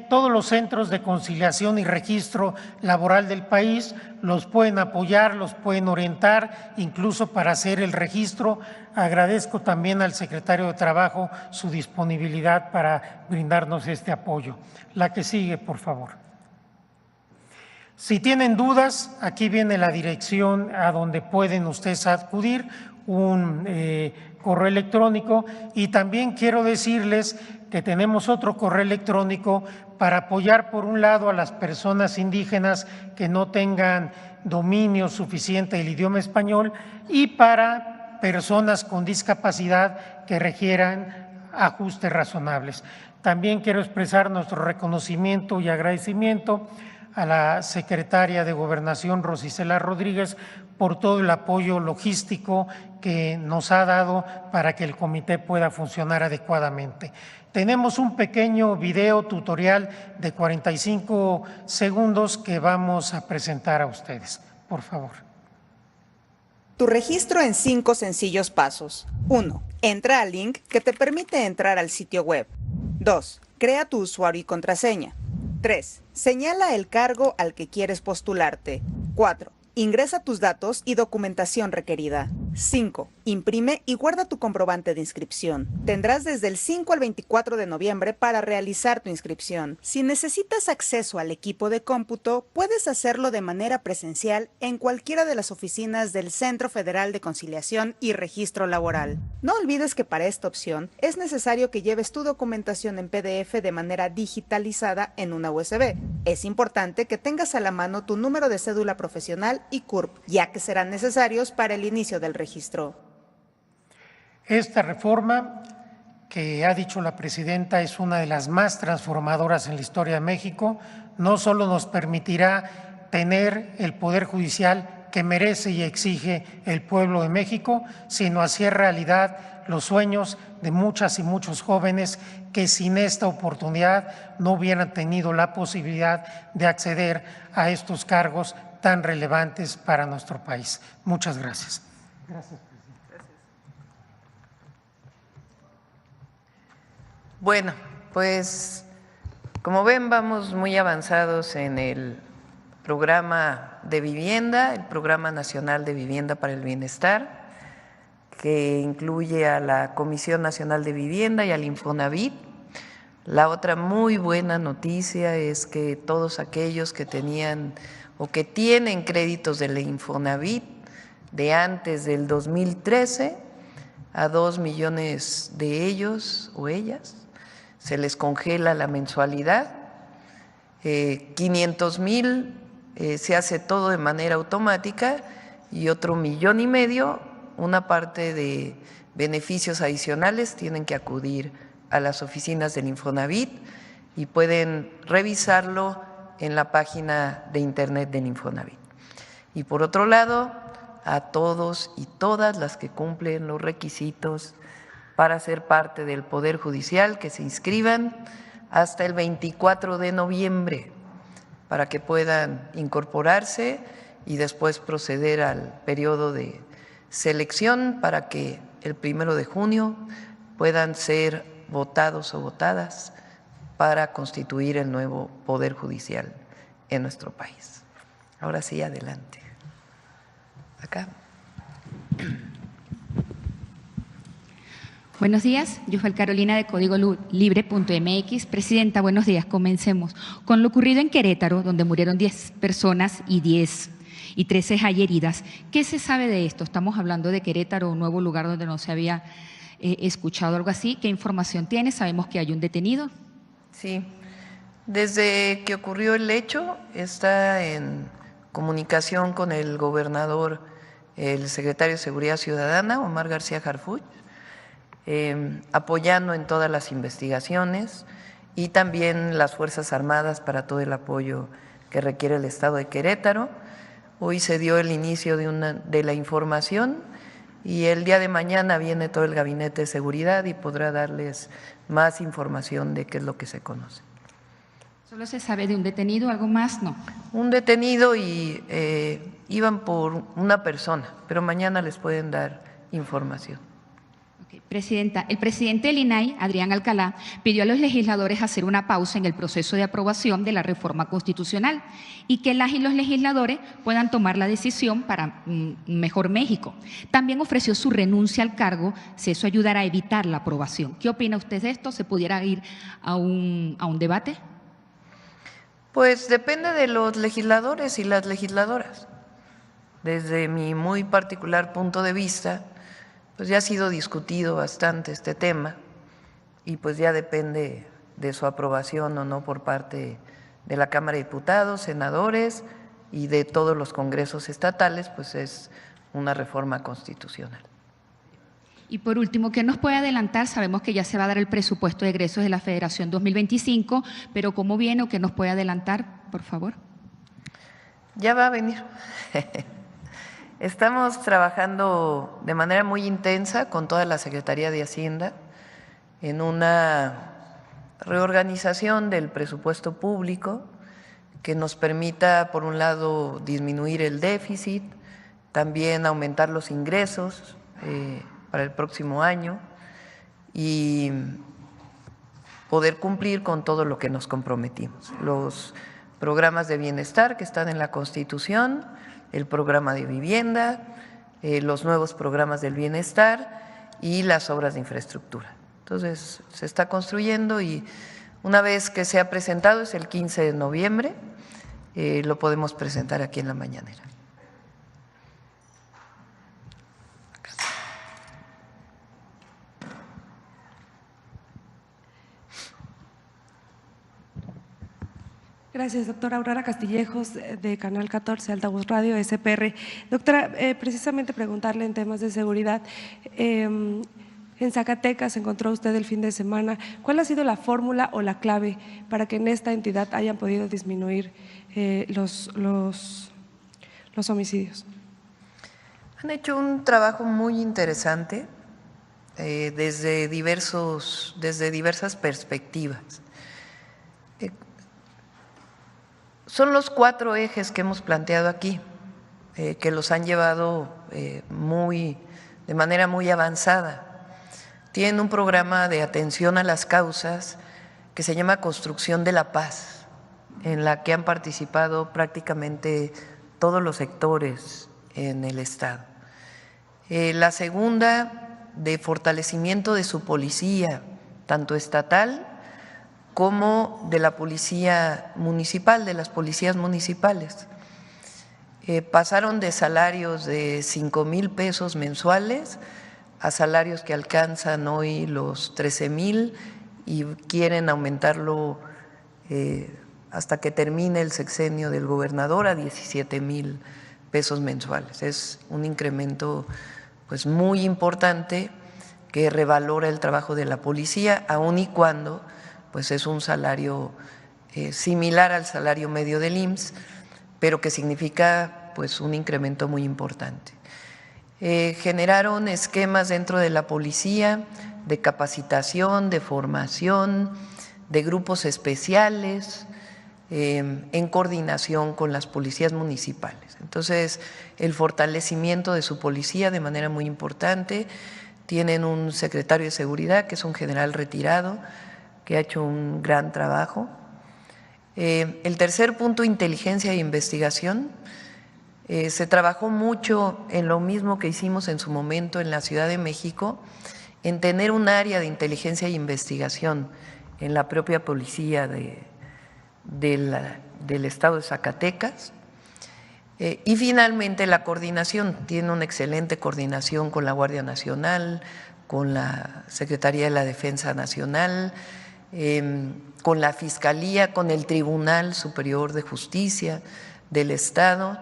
S7: todos los centros de conciliación y registro laboral del país los pueden apoyar, los pueden orientar, incluso para hacer el registro. Agradezco también al secretario de Trabajo su disponibilidad para brindarnos este apoyo. La que sigue, por favor. Si tienen dudas, aquí viene la dirección a donde pueden ustedes acudir, un correo electrónico, y también quiero decirles que tenemos otro correo electrónico para apoyar por un lado a las personas indígenas que no tengan dominio suficiente del idioma español y para personas con discapacidad que requieran ajustes razonables. También quiero expresar nuestro reconocimiento y agradecimiento a la secretaria de Gobernación, Rosicela Rodríguez, por todo el apoyo logístico que nos ha dado para que el comité pueda funcionar adecuadamente. Tenemos un pequeño video tutorial de 45 segundos que vamos a presentar a ustedes. Por favor.
S8: Tu registro en 5 sencillos pasos. 1. Entra al link que te permite entrar al sitio web. 2. Crea tu usuario y contraseña. 3. Señala el cargo al que quieres postularte. 4. Ingresa tus datos y documentación requerida. 5. Imprime y guarda tu comprobante de inscripción. Tendrás desde el 5 al 24 de noviembre para realizar tu inscripción. Si necesitas acceso al equipo de cómputo, puedes hacerlo de manera presencial en cualquiera de las oficinas del Centro Federal de Conciliación y Registro Laboral. No olvides que para esta opción es necesario que lleves tu documentación en PDF de manera digitalizada en una USB. Es importante que tengas a la mano tu número de cédula profesional y CURP, ya que serán necesarios para el inicio del registro.
S7: Esta reforma que ha dicho la presidenta es una de las más transformadoras en la historia de México. No solo nos permitirá tener el poder judicial que merece y exige el pueblo de México, sino hacer realidad los sueños de muchas y muchos jóvenes que sin esta oportunidad no hubieran tenido la posibilidad de acceder a estos cargos tan relevantes para nuestro país. Muchas gracias. Gracias, presidente.
S1: Bueno, pues como ven, vamos muy avanzados en el programa de vivienda, el Programa Nacional de Vivienda para el Bienestar, que incluye a la Comisión Nacional de Vivienda y al Infonavit. La otra muy buena noticia es que todos aquellos que tenían o que tienen créditos del Infonavit de antes del 2013, a 2 millones de ellos o ellas se les congela la mensualidad, 500,000 se hace todo de manera automática y otro 1,5 millones, una parte de beneficios adicionales tienen que acudir a las oficinas del Infonavit y pueden revisarlo en la página de internet del Infonavit. Y por otro lado, a todos y todas las que cumplen los requisitos para ser parte del Poder Judicial, que se inscriban hasta el 24 de noviembre. para que puedan incorporarse y después proceder al periodo de selección para que el 1 de junio puedan ser votados o votadas para constituir el nuevo Poder Judicial en nuestro país. Ahora sí, adelante. Acá.
S9: Buenos días, Yufel Carolina de Código Libre.mx. Presidenta, buenos días. Comencemos. Con lo ocurrido en Querétaro, donde murieron 10 personas y 13 hay heridas, ¿qué se sabe de esto? Estamos hablando de Querétaro, un nuevo lugar donde no se había escuchado algo así. ¿Qué información tiene? Sabemos que hay un detenido.
S1: Sí, desde que ocurrió el hecho está en comunicación con el gobernador, el secretario de Seguridad Ciudadana, Omar García Harfuch, apoyando en todas las investigaciones y también las Fuerzas Armadas para todo el apoyo que requiere el Estado de Querétaro. Hoy se dio el inicio de la información y el día de mañana viene todo el Gabinete de Seguridad y podrá darles más información de qué es lo que se conoce.
S9: ¿Solo se sabe de un detenido? ¿Algo más? No.
S1: Un detenido y iban por una persona, pero mañana les pueden dar información.
S9: Presidenta, el presidente del INAI, Adrián Alcalá, pidió a los legisladores hacer una pausa en el proceso de aprobación de la reforma constitucional y que las y los legisladores puedan tomar la decisión para un mejor México. También ofreció su renuncia al cargo si eso ayudara a evitar la aprobación. ¿Qué opina usted de esto? ¿Se pudiera ir a un debate?
S1: Pues depende de los legisladores y las legisladoras. Desde mi muy particular punto de vista, pues ya ha sido discutido bastante este tema y pues ya depende de su aprobación o no por parte de la Cámara de Diputados, senadores y de todos los congresos estatales, pues es una reforma constitucional.
S9: Y por último, ¿qué nos puede adelantar? Sabemos que ya se va a dar el presupuesto de egresos de la Federación 2025, pero ¿cómo viene o qué nos puede adelantar, por favor?
S1: Ya va a venir. Estamos trabajando de manera muy intensa con toda la Secretaría de Hacienda en una reorganización del presupuesto público que nos permita, por un lado, disminuir el déficit, también aumentar los ingresos para el próximo año y poder cumplir con todo lo que nos comprometimos. Los programas de bienestar que están en la Constitución, el programa de vivienda, los nuevos programas del bienestar y las obras de infraestructura. Entonces, se está construyendo y una vez que sea presentado, es el 15 de noviembre, lo podemos presentar aquí en la mañanera.
S10: Gracias, doctora Aurora Castillejos, de Canal 14, Altavoz Radio, SPR. Doctora, precisamente preguntarle en temas de seguridad, en Zacatecas encontró usted el fin de semana, ¿cuál ha sido la fórmula o la clave para que en esta entidad hayan podido disminuir los homicidios?
S1: Han hecho un trabajo muy interesante desde diversas perspectivas. Son los 4 ejes que hemos planteado aquí, que los han llevado de manera muy avanzada. Tienen un programa de atención a las causas que se llama Construcción de la Paz, en la que han participado prácticamente todos los sectores en el Estado. La segunda, de fortalecimiento de su policía, tanto estatal como de la policía municipal, de las policías municipales. Pasaron de salarios de 5,000 pesos mensuales a salarios que alcanzan hoy los 13,000 y quieren aumentarlo hasta que termine el sexenio del gobernador a 17,000 pesos mensuales. Es un incremento pues muy importante que revalora el trabajo de la policía, aun y cuando pues es un salario similar al salario medio del IMSS, pero que significa pues un incremento muy importante. Generaron esquemas dentro de la policía de capacitación, de formación, de grupos especiales, en coordinación con las policías municipales. Entonces, el fortalecimiento de su policía de manera muy importante. Tienen un secretario de seguridad que es un general retirado que ha hecho un gran trabajo. El tercer punto, inteligencia e investigación. Se trabajó mucho en lo mismo que hicimos en su momento en la Ciudad de México, en tener un área de inteligencia e investigación en la propia policía del estado de Zacatecas. Y finalmente la coordinación, tiene una excelente coordinación con la Guardia Nacional, con la Secretaría de la Defensa Nacional, con la Fiscalía, con el Tribunal Superior de Justicia del Estado,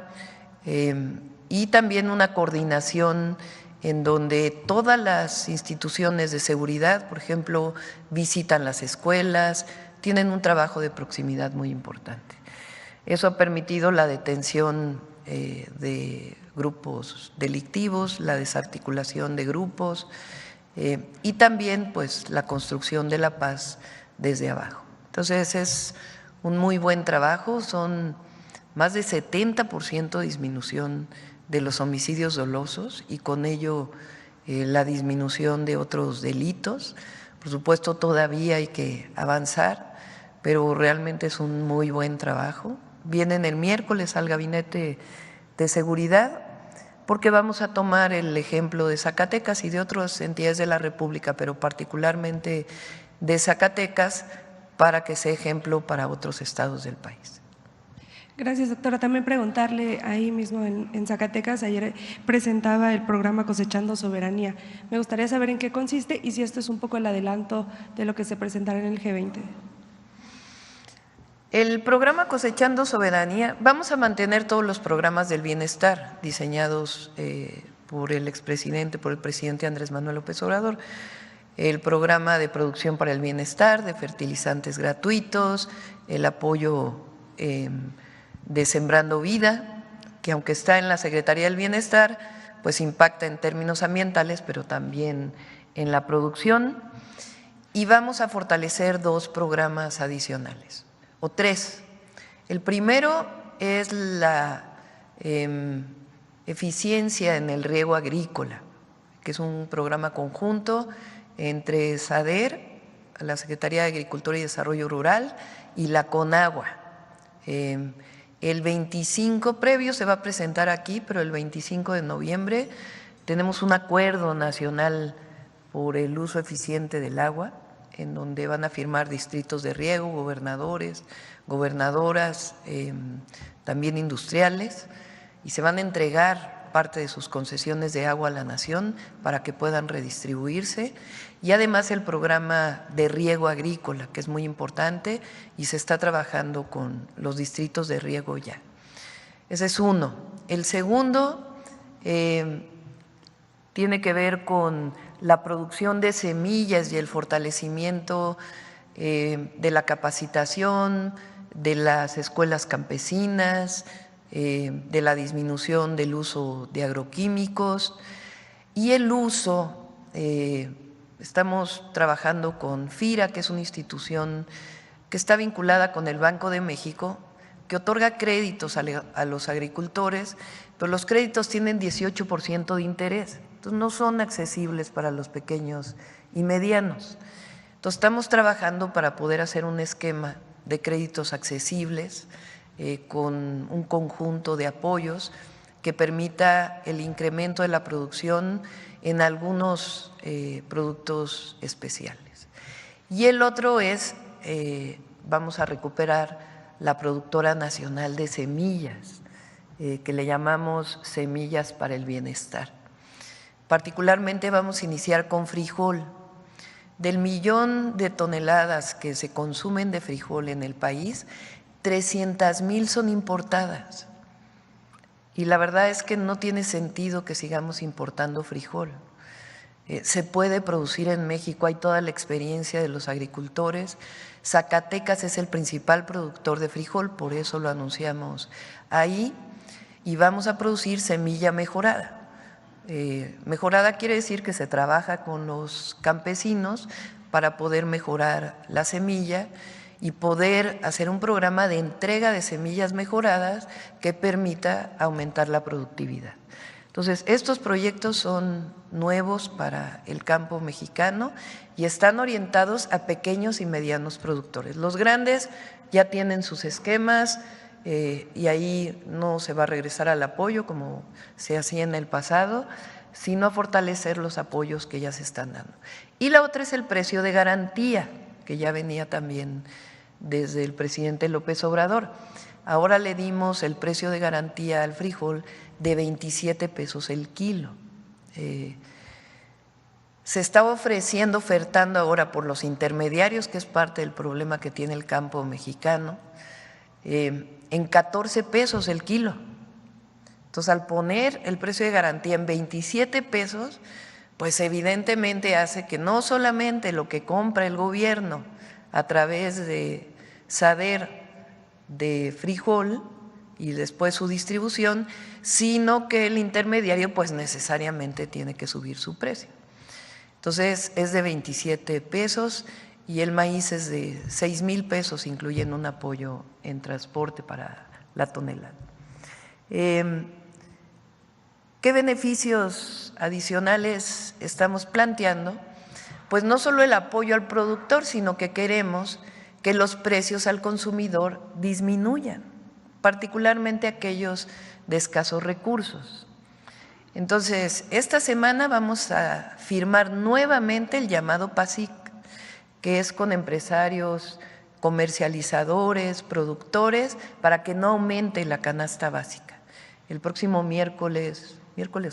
S1: y también una coordinación en donde todas las instituciones de seguridad, por ejemplo, visitan las escuelas, tienen un trabajo de proximidad muy importante. Eso ha permitido la detención de grupos delictivos, la desarticulación de grupos y también pues la construcción de la paz desde abajo. Entonces es un muy buen trabajo, son más de 70% disminución de los homicidios dolosos y con ello la disminución de otros delitos. Por supuesto todavía hay que avanzar, pero realmente es un muy buen trabajo. Vienen el miércoles al Gabinete de Seguridad porque vamos a tomar el ejemplo de Zacatecas y de otras entidades de la República, pero particularmente de Zacatecas, para que sea ejemplo para otros estados del país.
S10: Gracias, doctora. También preguntarle ahí mismo en Zacatecas, ayer presentaba el programa Cosechando Soberanía. Me gustaría saber en qué consiste y si esto es un poco el adelanto de lo que se presentará en el G20.
S1: El programa Cosechando Soberanía, vamos a mantener todos los programas del bienestar diseñados por el expresidente, por el presidente Andrés Manuel López Obrador. El programa de producción para el bienestar, de fertilizantes gratuitos, el apoyo de Sembrando Vida, que aunque está en la Secretaría del Bienestar, pues impacta en términos ambientales, pero también en la producción. Y vamos a fortalecer 2 programas adicionales, o 3. El primero es la eficiencia en el riego agrícola, que es un programa conjunto entre SADER, la Secretaría de Agricultura y Desarrollo Rural, y la CONAGUA. El 25 previo se va a presentar aquí, pero el 25 de noviembre tenemos un acuerdo nacional por el uso eficiente del agua, en donde van a firmar distritos de riego, gobernadores, gobernadoras, también industriales, y se van a entregar parte de sus concesiones de agua a la nación para que puedan redistribuirse, y además el programa de riego agrícola, que es muy importante y se está trabajando con los distritos de riego ya. Ese es uno. El segundo tiene que ver con la producción de semillas y el fortalecimiento de la capacitación, de las escuelas campesinas, de la disminución del uso de agroquímicos y el uso, estamos trabajando con FIRA, que es una institución que está vinculada con el Banco de México, que otorga créditos a los agricultores, pero los créditos tienen 18% de interés, entonces no son accesibles para los pequeños y medianos. Entonces estamos trabajando para poder hacer un esquema de créditos accesibles, con un conjunto de apoyos que permita el incremento de la producción en algunos productos especiales. Y el otro es, vamos a recuperar la productora nacional de semillas, que le llamamos Semillas para el Bienestar. Particularmente vamos a iniciar con frijol. Del 1.000.000 de toneladas que se consumen de frijol en el país, 300,000 son importadas. Y la verdad es que no tiene sentido que sigamos importando frijol. Se puede producir en México, hay toda la experiencia de los agricultores. Zacatecas es el principal productor de frijol, por eso lo anunciamos ahí, y vamos a producir semilla mejorada. Mejorada quiere decir que se trabaja con los campesinos para poder mejorar la semilla y poder hacer un programa de entrega de semillas mejoradas que permita aumentar la productividad. Entonces, estos proyectos son nuevos para el campo mexicano y están orientados a pequeños y medianos productores. Los grandes ya tienen sus esquemas y ahí no se va a regresar al apoyo como se hacía en el pasado, sino a fortalecer los apoyos que ya se están dando. Y la otra es el precio de garantía, que ya venía también desde el presidente López Obrador. Ahora le dimos el precio de garantía al frijol de 27 pesos el kilo. Se está ofertando ahora por los intermediarios, que es parte del problema que tiene el campo mexicano, en 14 pesos el kilo. Entonces, al poner el precio de garantía en 27 pesos, pues evidentemente hace que no solamente lo que compra el gobierno a través de SADER de frijol y después su distribución, sino que el intermediario pues necesariamente tiene que subir su precio. Entonces es de 27 pesos y el maíz es de 6,000 pesos, incluyendo un apoyo en transporte para la tonelada. ¿Qué beneficios adicionales estamos planteando? Pues no solo el apoyo al productor, sino que queremos que los precios al consumidor disminuyan, particularmente aquellos de escasos recursos. Entonces, esta semana vamos a firmar nuevamente el llamado PASIC, que es con empresarios, comercializadores, productores, para que no aumente la canasta básica. El próximo miércoles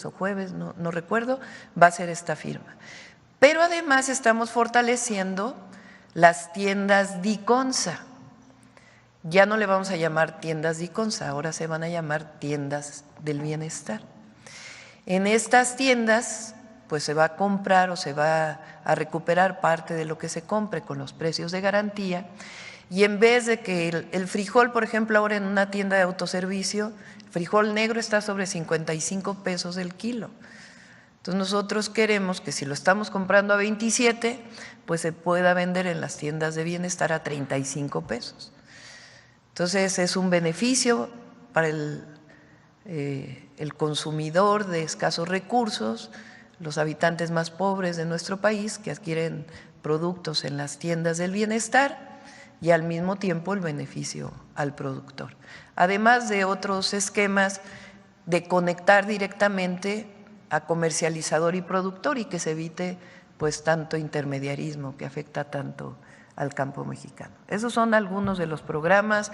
S1: o jueves, no recuerdo, va a ser esta firma. Pero además estamos fortaleciendo las tiendas Diconsa. Ya no le vamos a llamar tiendas Diconsa, ahora se van a llamar tiendas del bienestar. En estas tiendas pues se va a comprar o se va a recuperar parte de lo que se compre con los precios de garantía, y en vez de que el frijol, por ejemplo, ahora en una tienda de autoservicio, el frijol negro está sobre 55 pesos el kilo. Entonces nosotros queremos que si lo estamos comprando a 27, pues se pueda vender en las tiendas de bienestar a 35 pesos. Entonces es un beneficio para el consumidor de escasos recursos, los habitantes más pobres de nuestro país que adquieren productos en las tiendas del bienestar, y al mismo tiempo el beneficio al productor. Además de otros esquemas de conectar directamente a comercializador y productor y que se evite pues tanto intermediarismo que afecta tanto al campo mexicano. Esos son algunos de los programas.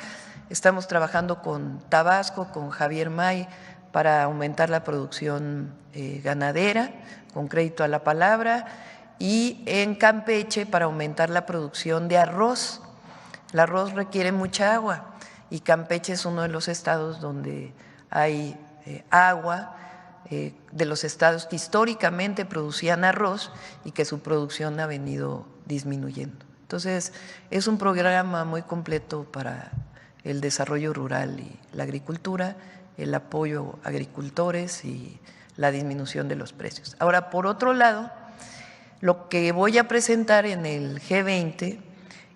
S1: Estamos trabajando con Tabasco, con Javier May, para aumentar la producción ganadera, con crédito a la palabra, y en Campeche para aumentar la producción de arroz. El arroz requiere mucha agua y Campeche es uno de los estados donde hay agua, de los estados que históricamente producían arroz y que su producción ha venido disminuyendo. Entonces, es un programa muy completo para el desarrollo rural y la agricultura, el apoyo a agricultores y la disminución de los precios. Ahora, por otro lado, lo que voy a presentar en el G20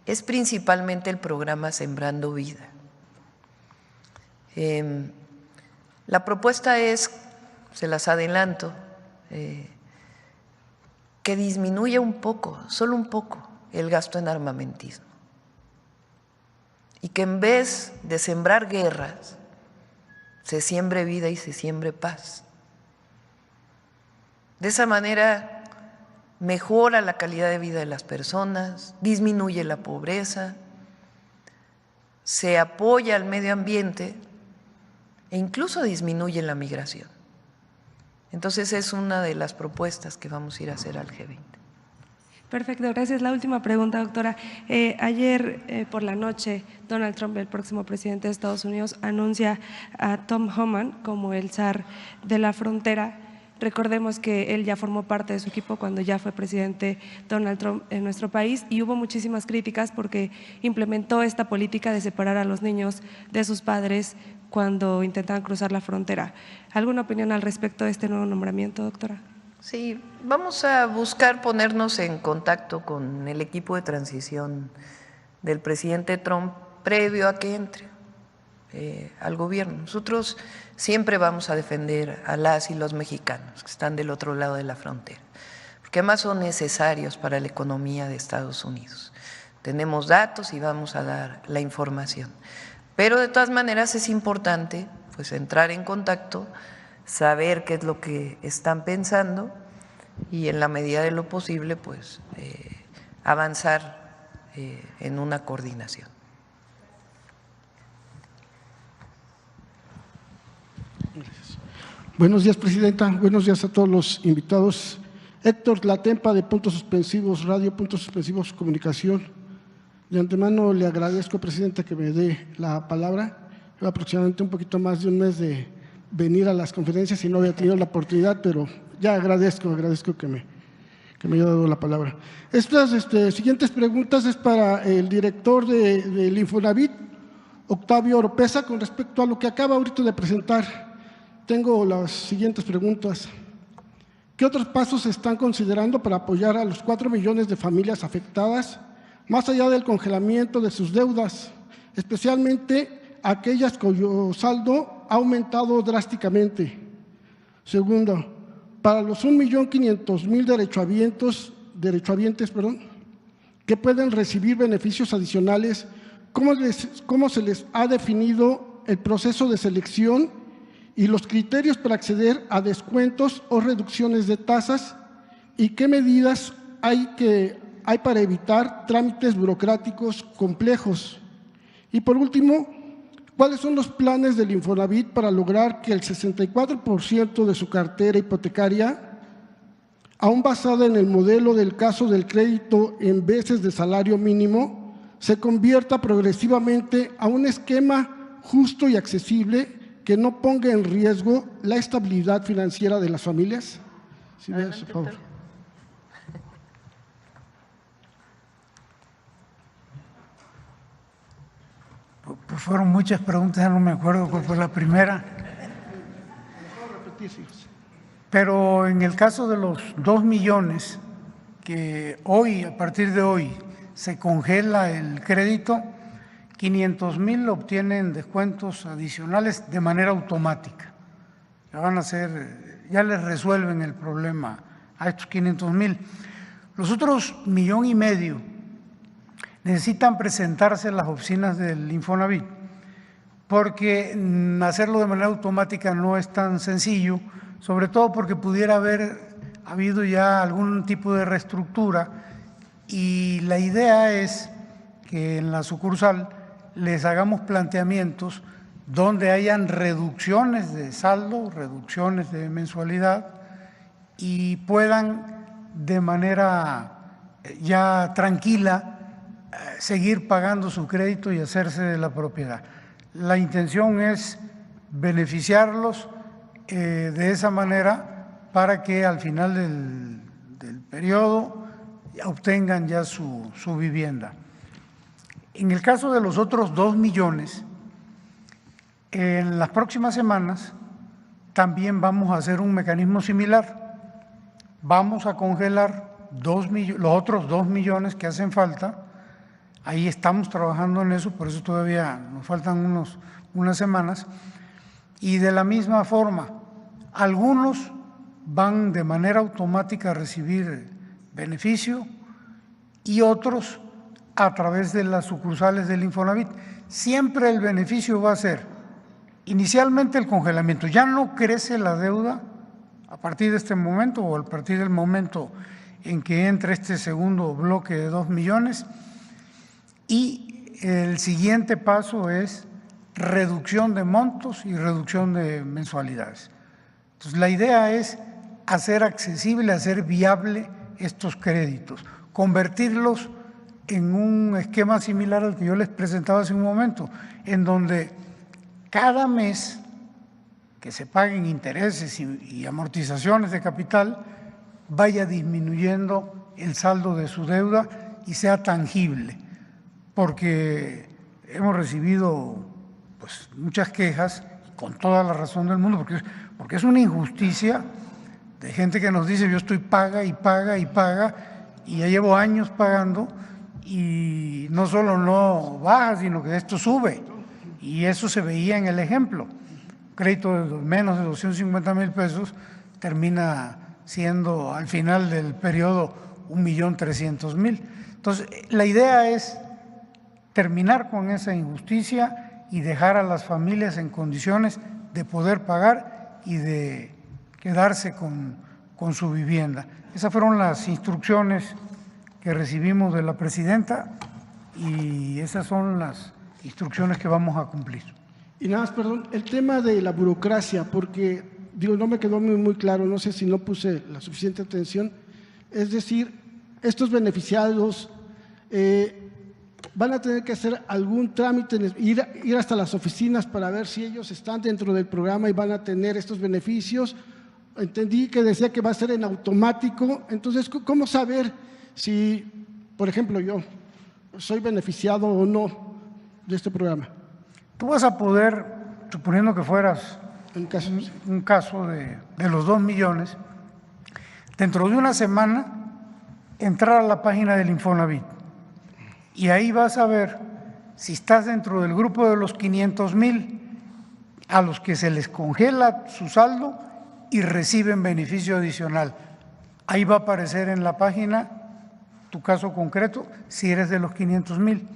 S1: es principalmente el programa Sembrando Vida. La propuesta es, se las adelanto, que disminuya un poco, solo un poco, el gasto en armamentismo. Y que en vez de sembrar guerras, se siembre vida y se siembre paz. De esa manera mejora la calidad de vida de las personas, disminuye la pobreza, se apoya al medio ambiente e incluso disminuye la migración. Entonces es una de las propuestas que vamos a ir a hacer al G20.
S10: Perfecto, gracias. La última pregunta, doctora. Ayer por la noche, Donald Trump, el próximo presidente de Estados Unidos, anuncia a Tom Homan como el zar de la frontera. Recordemos que él ya formó parte de su equipo cuando ya fue presidente Donald Trump en nuestro país, y hubo muchísimas críticas porque implementó esta política de separar a los niños de sus padres cuando intentaban cruzar la frontera. ¿Alguna opinión al respecto de este nuevo nombramiento, doctora?
S1: Sí, vamos a buscar ponernos en contacto con el equipo de transición del presidente Trump previo a que entre al gobierno. Nosotros siempre vamos a defender a las y los mexicanos que están del otro lado de la frontera, porque además son necesarios para la economía de Estados Unidos. Tenemos datos y vamos a dar la información. Pero de todas maneras es importante pues entrar en contacto, saber qué es lo que están pensando y en la medida de lo posible pues avanzar en una coordinación.
S11: Buenos días, Presidenta. Buenos días a todos los invitados. Héctor Latempa, de Puntos Suspensivos Radio, Puntos Suspensivos Comunicación. De antemano le agradezco, Presidenta, que me dé la palabra. Llevo aproximadamente un poquito más de un mes de venir a las conferencias y no había tenido la oportunidad, pero ya agradezco que me haya dado la palabra. Estas siguientes preguntas es para el director del Infonavit, Octavio Oropesa, con respecto a lo que acaba ahorita de presentar. Tengo las siguientes preguntas. ¿Qué otros pasos se están considerando para apoyar a los 4 millones de familias afectadas, más allá del congelamiento de sus deudas, especialmente aquellas cuyo saldo ha aumentado drásticamente? Segundo, para los 1.500.000 derechohabientes, que pueden recibir beneficios adicionales, ¿cómo se les ha definido el proceso de selección y los criterios para acceder a descuentos o reducciones de tasas? ¿Y qué medidas hay para evitar trámites burocráticos complejos? Y por último, ¿cuáles son los planes del Infonavit para lograr que el 64% de su cartera hipotecaria, aún basada en el modelo del caso del crédito en veces de salario mínimo, se convierta progresivamente a un esquema justo y accesible que no ponga en riesgo la estabilidad financiera de las familias? Sí, por favor.
S5: Pues fueron muchas preguntas, ya no me acuerdo cuál fue la primera. Pero en el caso de los 2 millones, que hoy, a partir de hoy, se congela el crédito, 500,000 obtienen descuentos adicionales de manera automática. Ya les resuelven el problema a estos 500,000. Los otros 1,5 millones necesitan presentarse en las oficinas del Infonavit, porque hacerlo de manera automática no es tan sencillo, sobre todo porque pudiera haber habido ya algún tipo de reestructura, y la idea es que en la sucursal les hagamos planteamientos donde hayan reducciones de saldo, reducciones de mensualidad, y puedan de manera ya tranquila seguir pagando su crédito y hacerse de la propiedad. La intención es beneficiarlos de esa manera para que al final del periodo obtengan ya su vivienda. En el caso de los otros 2 millones, en las próximas semanas también vamos a hacer un mecanismo similar. Vamos a congelar los otros 2 millones que hacen falta. Ahí estamos trabajando en eso, por eso todavía nos faltan unas semanas. Y de la misma forma, algunos van de manera automática a recibir beneficio y otros a través de las sucursales del Infonavit. Siempre el beneficio va a ser inicialmente el congelamiento. Ya no crece la deuda a partir de este momento o a partir del momento en que entre este segundo bloque de 2 millones. Y el siguiente paso es reducción de montos y reducción de mensualidades. Entonces, la idea es hacer accesible, hacer viable estos créditos, convertirlos en un esquema similar al que yo les presentaba hace un momento, en donde cada mes que se paguen intereses y amortizaciones de capital vaya disminuyendo el saldo de su deuda y sea tangible, porque hemos recibido pues muchas quejas, con toda la razón del mundo, porque es una injusticia de gente que nos dice: yo estoy paga y paga y paga, y ya llevo años pagando, y no solo no baja, sino que esto sube. Y eso se veía en el ejemplo. Crédito de menos de 250,000 pesos termina siendo al final del periodo 1,300,000. Entonces, la idea es terminar con esa injusticia y dejar a las familias en condiciones de poder pagar y de quedarse con su vivienda. Esas fueron las instrucciones que recibimos de la presidenta y esas son las instrucciones que vamos a cumplir.
S11: Y nada más, perdón, el tema de la burocracia, porque digo, no me quedó muy claro, no sé si no puse la suficiente atención. Es decir, estos beneficiados van a tener que hacer algún trámite, ir hasta las oficinas para ver si ellos están dentro del programa y van a tener estos beneficios. Entendí que decía que va a ser en automático. Entonces, ¿cómo saber si, por ejemplo, yo soy beneficiado o no de este programa?
S5: Tú vas a poder, suponiendo que fueras un caso de los 2 millones, dentro de una semana entrar a la página del Infonavit y ahí vas a ver si estás dentro del grupo de los 500,000 a los que se les congela su saldo y reciben beneficio adicional. Ahí va a aparecer en la página tu caso concreto si eres de los 500,000.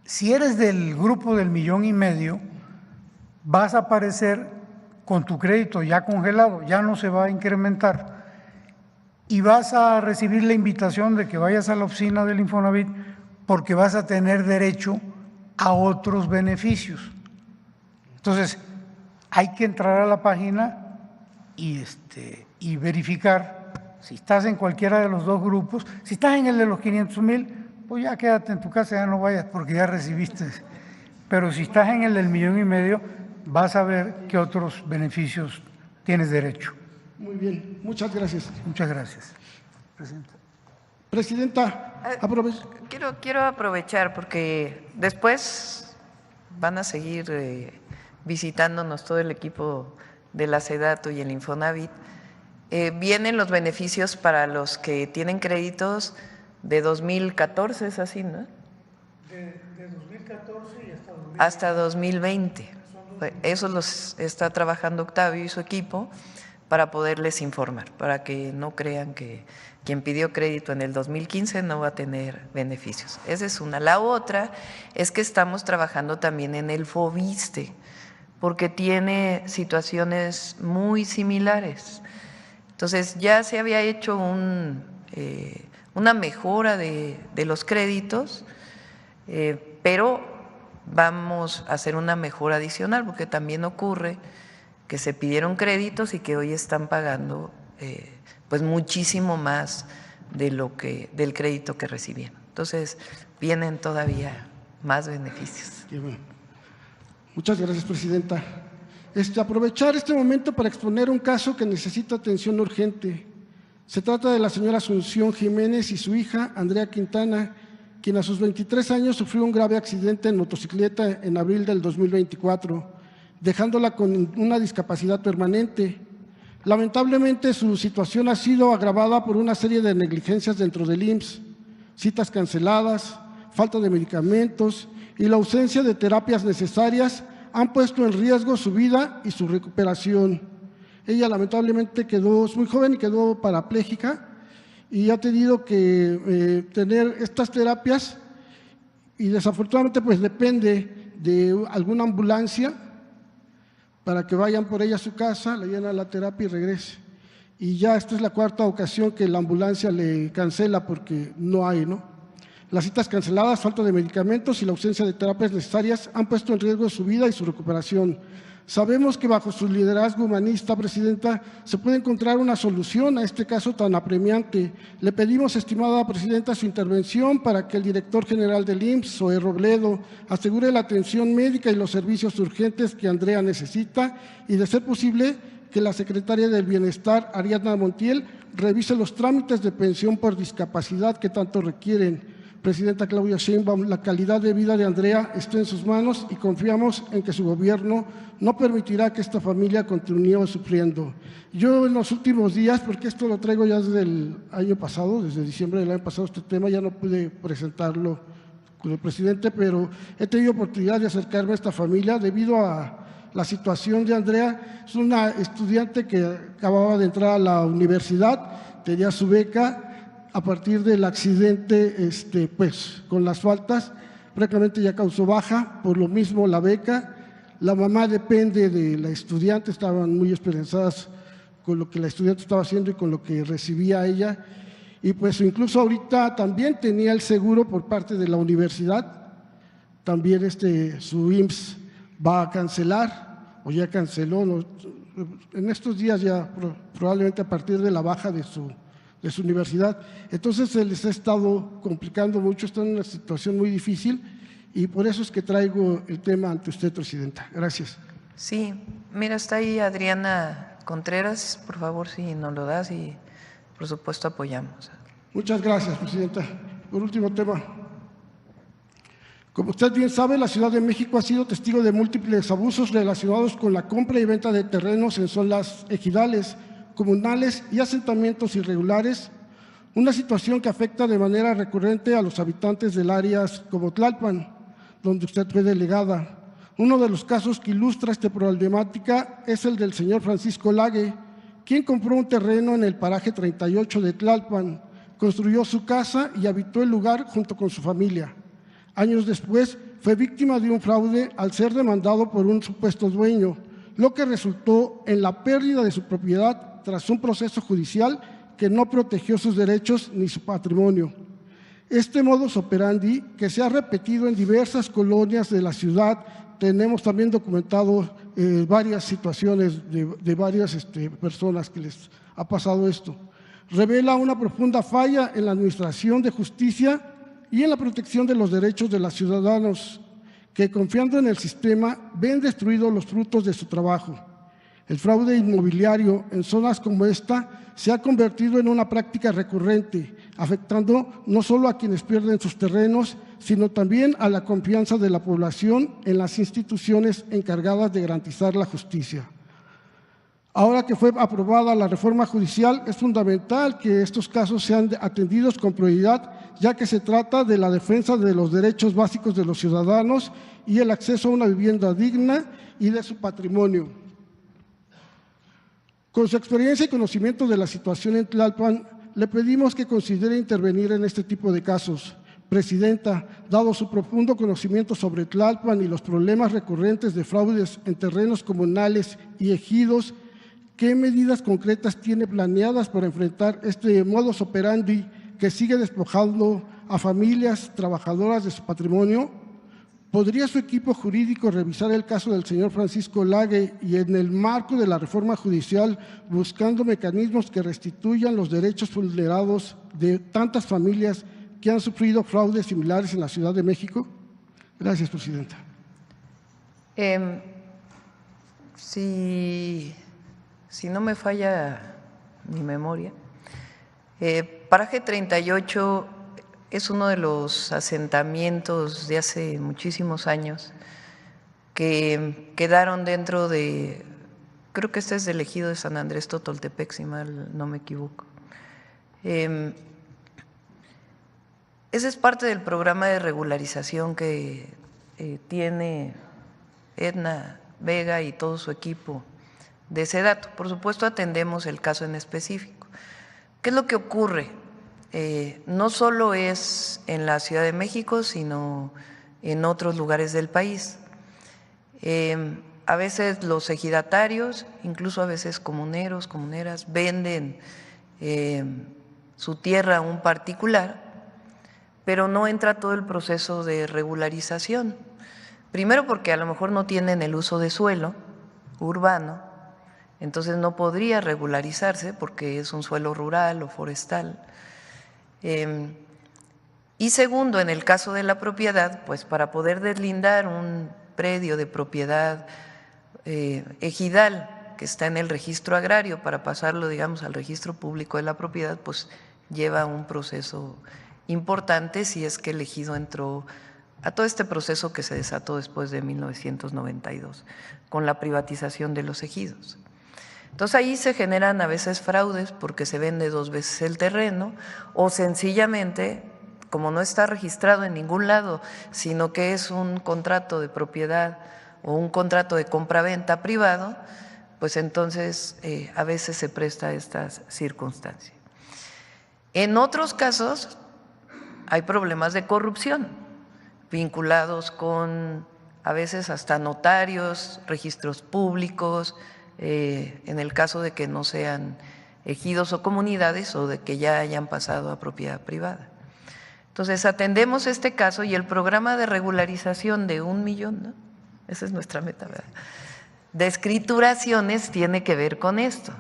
S5: Si eres del grupo del 1,500,000, vas a aparecer con tu crédito ya congelado, ya no se va a incrementar y vas a recibir la invitación de que vayas a la oficina del Infonavit porque vas a tener derecho a otros beneficios. Entonces, hay que entrar a la página y verificar si estás en cualquiera de los dos grupos. Si estás en el de los 500,000, pues ya quédate en tu casa, ya no vayas porque ya recibiste. Pero si estás en el del 1,500,000, vas a ver qué otros beneficios tienes derecho.
S11: Muy bien, muchas gracias.
S5: Muchas gracias, Presidenta.
S11: Presidenta, aprovecho.
S1: Quiero aprovechar porque después van a seguir visitándonos todo el equipo de la SEDATU y el Infonavit. Vienen los beneficios para los que tienen créditos de 2014, es así, ¿no?
S5: De 2014 y
S1: hasta 2020. Eso los está trabajando Octavio y su equipo para poderles informar, para que no crean que quien pidió crédito en el 2015 no va a tener beneficios. Esa es una. La otra es que estamos trabajando también en el FOBISTE, porque tiene situaciones muy similares. Entonces, ya se había hecho una mejora de los créditos, pero vamos a hacer una mejora adicional, porque también ocurre que se pidieron créditos y que hoy están pagando pues muchísimo más del crédito que recibieron. Entonces, vienen todavía más beneficios.
S11: Bueno. Muchas gracias, Presidenta. Aprovechar este momento para exponer un caso que necesita atención urgente. Se trata de la señora Asunción Jiménez y su hija, Andrea Quintana, quien a sus 23 años sufrió un grave accidente en motocicleta en abril del 2024, dejándola con una discapacidad permanente. Lamentablemente, su situación ha sido agravada por una serie de negligencias dentro del IMSS, citas canceladas, falta de medicamentos y la ausencia de terapias necesarias han puesto en riesgo su vida y su recuperación. Ella lamentablemente es muy joven y quedó parapléjica y ha tenido que tener estas terapias y desafortunadamente pues depende de alguna ambulancia para que vayan por ella a su casa, la lleven a la terapia y regrese. Y ya esta es la 4ª ocasión que la ambulancia le cancela porque no hay, ¿no? Las citas canceladas, falta de medicamentos y la ausencia de terapias necesarias han puesto en riesgo su vida y su recuperación. Sabemos que bajo su liderazgo humanista, Presidenta, se puede encontrar una solución a este caso tan apremiante. Le pedimos, estimada Presidenta, su intervención para que el director general del IMSS, Zoé Robledo, asegure la atención médica y los servicios urgentes que Andrea necesita y, de ser posible, que la Secretaria del Bienestar, Ariadna Montiel, revise los trámites de pensión por discapacidad que tanto requieren. presidenta Claudia Sheinbaum, la calidad de vida de Andrea está en sus manos y confiamos en que su gobierno no permitirá que esta familia continúe sufriendo. Yo en los últimos días, porque esto lo traigo ya desde el año pasado, desde diciembre del año pasado, este tema ya no pude presentarlo con el presidente, pero he tenido oportunidad de acercarme a esta familia debido a la situación de Andrea. Es una estudiante que acababa de entrar a la universidad, tenía su beca. A partir del accidente, pues con las faltas, prácticamente ya causó baja, por lo mismo la beca. La mamá depende de la estudiante, estaban muy esperanzadas con lo que la estudiante estaba haciendo y con lo que recibía ella. Y pues incluso ahorita también tenía el seguro por parte de la universidad. También su IMSS va a cancelar, o ya canceló, ¿no? En estos días ya probablemente a partir de la baja de su universidad. Entonces se les ha estado complicando mucho, están en una situación muy difícil y por eso es que traigo el tema ante usted, presidenta. Gracias.
S1: Sí, mira, está ahí Adriana Contreras, por favor, si nos lo das y por supuesto apoyamos.
S11: Muchas gracias, presidenta. Por último tema. Como usted bien sabe, la Ciudad de México ha sido testigo de múltiples abusos relacionados con la compra y venta de terrenos en zonas ejidales, comunales y asentamientos irregulares, una situación que afecta de manera recurrente a los habitantes del área como Tlalpan, donde usted fue delegada. Uno de los casos que ilustra esta problemática es el del señor Francisco Lague, quien compró un terreno en el paraje 38 de Tlalpan, construyó su casa y habitó el lugar junto con su familia. Años después fue víctima de un fraude al ser demandado por un supuesto dueño, lo que resultó en la pérdida de su propiedad tras un proceso judicial que no protegió sus derechos ni su patrimonio. Este modus operandi, que se ha repetido en diversas colonias de la ciudad, tenemos también documentado varias situaciones de varias personas que les ha pasado esto, revela una profunda falla en la administración de justicia y en la protección de los derechos de los ciudadanos, que confiando en el sistema ven destruidos los frutos de su trabajo. El fraude inmobiliario en zonas como esta se ha convertido en una práctica recurrente, afectando no solo a quienes pierden sus terrenos, sino también a la confianza de la población en las instituciones encargadas de garantizar la justicia. Ahora que fue aprobada la reforma judicial, es fundamental que estos casos sean atendidos con prioridad, ya que se trata de la defensa de los derechos básicos de los ciudadanos y el acceso a una vivienda digna y de su patrimonio. Con su experiencia y conocimiento de la situación en Tlalpan, le pedimos que considere intervenir en este tipo de casos. Presidenta, dado su profundo conocimiento sobre Tlalpan y los problemas recurrentes de fraudes en terrenos comunales y ejidos, ¿qué medidas concretas tiene planeadas para enfrentar este modus operandi que sigue despojando a familias trabajadoras de su patrimonio? ¿Podría su equipo jurídico revisar el caso del señor Francisco Lague y en el marco de la reforma judicial buscando mecanismos que restituyan los derechos vulnerados de tantas familias que han sufrido fraudes similares en la Ciudad de México? Gracias, presidenta.
S1: Si no me falla mi memoria, paraje 38 es uno de los asentamientos de hace muchísimos años que quedaron dentro de, creo que este es del ejido de San Andrés Totoltepec, si mal no me equivoco. Ese es parte del programa de regularización que tiene Edna Vega y todo su equipo de SEDATU. Por supuesto, atendemos el caso en específico. ¿Qué es lo que ocurre? No solo es en la Ciudad de México, sino en otros lugares del país. A veces los ejidatarios, incluso a veces comuneros, comuneras, venden su tierra a un particular, pero no entra todo el proceso de regularización. Primero porque a lo mejor no tienen el uso de suelo urbano, entonces no podría regularizarse porque es un suelo rural o forestal. Y segundo, en el caso de la propiedad, pues para poder deslindar un predio de propiedad ejidal que está en el registro agrario para pasarlo, digamos, al registro público de la propiedad, pues lleva un proceso importante si es que el ejido entró a todo este proceso que se desató después de 1992, con la privatización de los ejidos. Entonces ahí se generan a veces fraudes porque se vende 2 veces el terreno, o sencillamente, como no está registrado en ningún lado, sino que es un contrato de propiedad o un contrato de compraventa privado, pues entonces a veces se presta a estas circunstancias. En otros casos hay problemas de corrupción vinculados con a veces hasta notarios, registros públicos, en el caso de que no sean ejidos o comunidades o de que ya hayan pasado a propiedad privada. Entonces atendemos este caso y el programa de regularización de 1 millón, ¿no? Esa es nuestra meta, ¿verdad?, de escrituraciones tiene que ver con esto.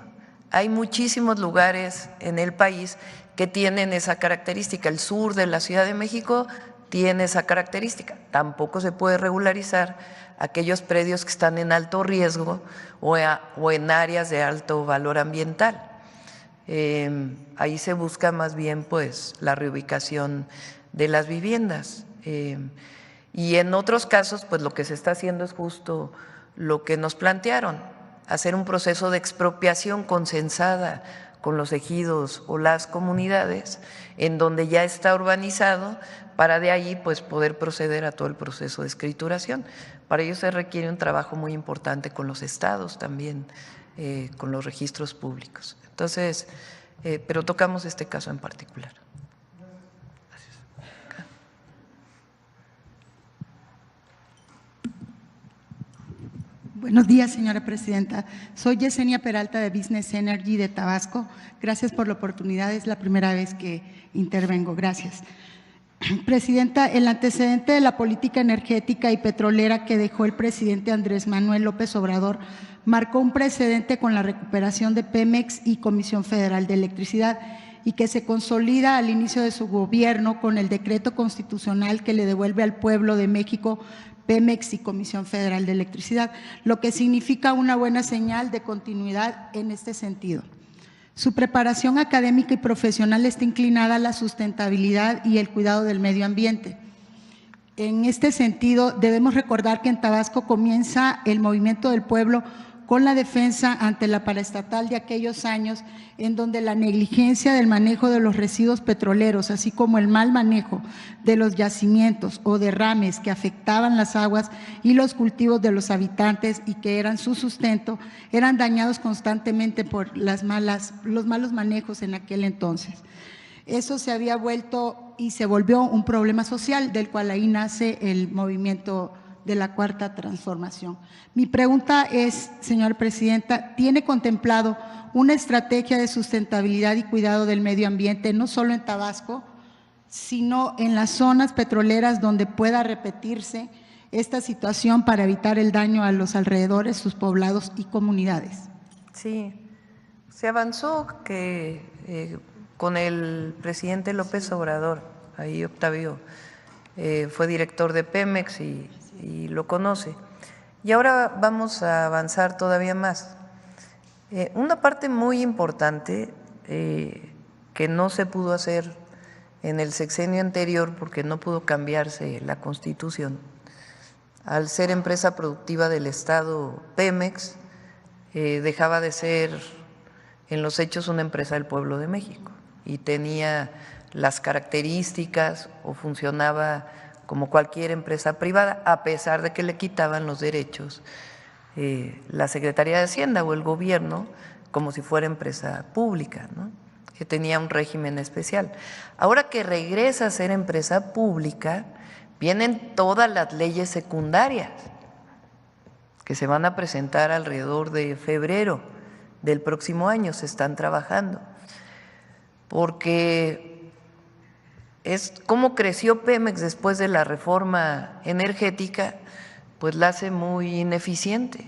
S1: Hay muchísimos lugares en el país que tienen esa característica. El sur de la Ciudad de México tiene esa característica. Tampoco se puede regularizar aquellos predios que están en alto riesgo o en áreas de alto valor ambiental. Ahí se busca más bien pues la reubicación de las viviendas. Y en otros casos pues lo que se está haciendo es justo lo que nos plantearon, hacer un proceso de expropiación consensada con los ejidos o las comunidades en donde ya está urbanizado, para de ahí pues poder proceder a todo el proceso de escrituración. Para ello se requiere un trabajo muy importante con los estados también, con los registros públicos. Entonces, pero tocamos este caso en particular.
S12: Buenos días, señora presidenta. Soy Yesenia Peralta de Business Energy de Tabasco. Gracias por la oportunidad, es la primera vez que intervengo. Gracias. Presidenta, el antecedente de la política energética y petrolera que dejó el presidente Andrés Manuel López Obrador marcó un precedente con la recuperación de Pemex y Comisión Federal de Electricidad, y que se consolida al inicio de su gobierno con el decreto constitucional que le devuelve al pueblo de México Pemex y Comisión Federal de Electricidad, lo que significa una buena señal de continuidad en este sentido. Su preparación académica y profesional está inclinada a la sustentabilidad y el cuidado del medio ambiente. En este sentido, debemos recordar que en Tabasco comienza el movimiento del pueblo con la defensa ante la paraestatal de aquellos años en donde la negligencia del manejo de los residuos petroleros, así como el mal manejo de los yacimientos o derrames que afectaban las aguas y los cultivos de los habitantes y que eran su sustento, eran dañados constantemente por los malos manejos en aquel entonces. Eso se había vuelto y se volvió un problema social, del cual ahí nace el movimiento de la Cuarta Transformación. Mi pregunta es, señora presidenta, ¿tiene contemplado una estrategia de sustentabilidad y cuidado del medio ambiente, no solo en Tabasco, sino en las zonas petroleras donde pueda repetirse esta situación para evitar el daño a los alrededores, sus poblados y comunidades?
S1: Sí, se avanzó con el presidente López Obrador, ahí Octavio fue director de Pemex y lo conoce. Y ahora vamos a avanzar todavía más. Una parte muy importante que no se pudo hacer en el sexenio anterior porque no pudo cambiarse la Constitución, al ser empresa productiva del Estado Pemex, dejaba de ser en los hechos una empresa del pueblo de México y tenía las características o funcionaba como cualquier empresa privada, a pesar de que le quitaban los derechos la Secretaría de Hacienda o el gobierno, como si fuera empresa pública, ¿no?, que tenía un régimen especial. Ahora que regresa a ser empresa pública, vienen todas las leyes secundarias que se van a presentar alrededor de febrero del próximo año, se están trabajando, porque es cómo creció Pemex después de la reforma energética, pues la hace muy ineficiente.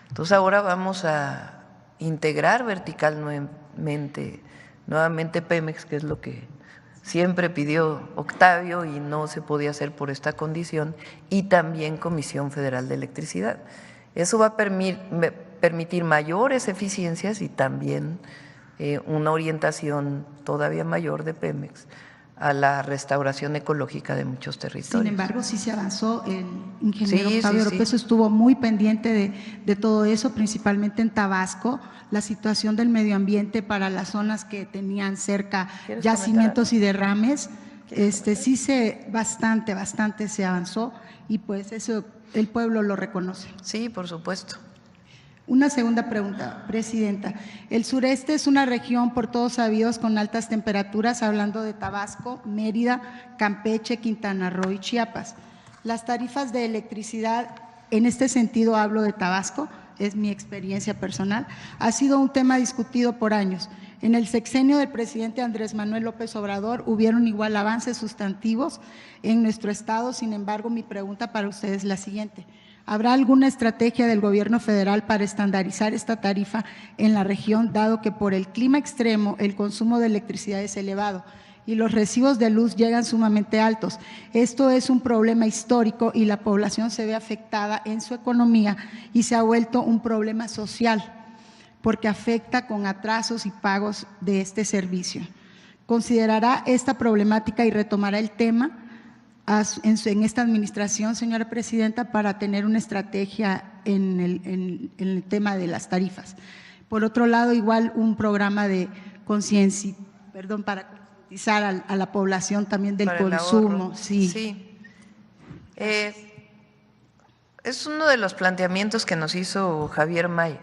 S1: Entonces ahora vamos a integrar verticalmente nuevamente Pemex, que es lo que siempre pidió Octavio y no se podía hacer por esta condición, y también Comisión Federal de Electricidad. Eso va a permitir mayores eficiencias y también una orientación todavía mayor de Pemex a la restauración ecológica de muchos territorios.
S12: Sin embargo, sí se avanzó. El ingeniero
S1: Sí,
S12: Octavio
S1: sí,
S12: Oropesa
S1: sí.
S12: estuvo muy pendiente de todo eso, principalmente en Tabasco, la situación del medio ambiente para las zonas que tenían cerca
S1: ¿Quieres
S12: yacimientos y derrames. Sí bastante se avanzó y pues eso el pueblo lo reconoce.
S1: Sí, por supuesto.
S12: Una segunda pregunta, Presidenta. El sureste es una región por todos sabidos con altas temperaturas, hablando de Tabasco, Mérida, Campeche, Quintana Roo y Chiapas. Las tarifas de electricidad, en este sentido hablo de Tabasco, es mi experiencia personal, ha sido un tema discutido por años. En el sexenio del presidente Andrés Manuel López Obrador hubieron igual avances sustantivos en nuestro estado, sin embargo, mi pregunta para ustedes es la siguiente. ¿Habrá alguna estrategia del gobierno federal para estandarizar esta tarifa en la región, dado que por el clima extremo el consumo de electricidad es elevado y los recibos de luz llegan sumamente altos? Esto es un problema histórico y la población se ve afectada en su economía y se ha vuelto un problema social porque afecta con atrasos y pagos de este servicio. ¿Considerará esta problemática y retomará el tema en esta administración, señora Presidenta, para tener una estrategia en el tema de las tarifas? Por otro lado, igual un programa de para concientizar a la población también del consumo.
S1: Sí. Es uno de los planteamientos que nos hizo Javier May.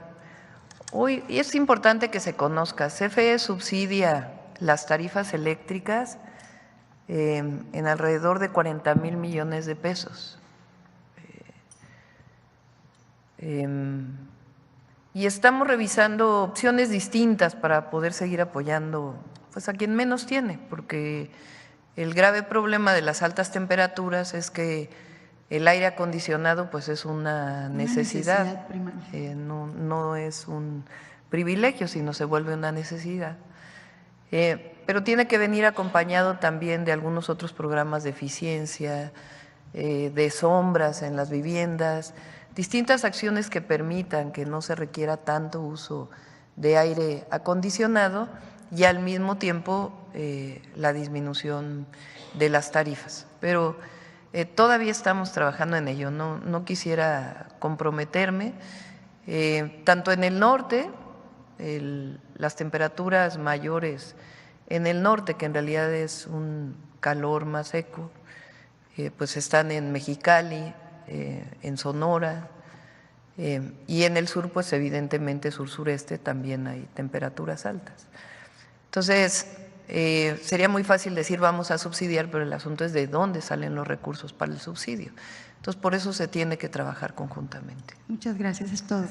S1: Hoy y es importante que se conozca, CFE subsidia las tarifas eléctricas en alrededor de 40,000 millones de pesos. Y estamos revisando opciones distintas para poder seguir apoyando pues, a quien menos tiene, porque el grave problema de las altas temperaturas es que el aire acondicionado pues, es una necesidad primaria. No es un privilegio, sino se vuelve una necesidad. Pero tiene que venir acompañado también de algunos otros programas de eficiencia, de sombras en las viviendas, distintas acciones que permitan que no se requiera tanto uso de aire acondicionado y al mismo tiempo la disminución de las tarifas. Pero todavía estamos trabajando en ello, no quisiera comprometerme. Tanto en el norte, las temperaturas mayores en el norte, que en realidad es un calor más seco, pues están en Mexicali, en Sonora, y en el sur, pues evidentemente sur-sureste también hay temperaturas altas. Entonces, sería muy fácil decir vamos a subsidiar, pero el asunto es de dónde salen los recursos para el subsidio. Entonces, por eso se tiene que trabajar conjuntamente.
S12: Muchas gracias, es todo.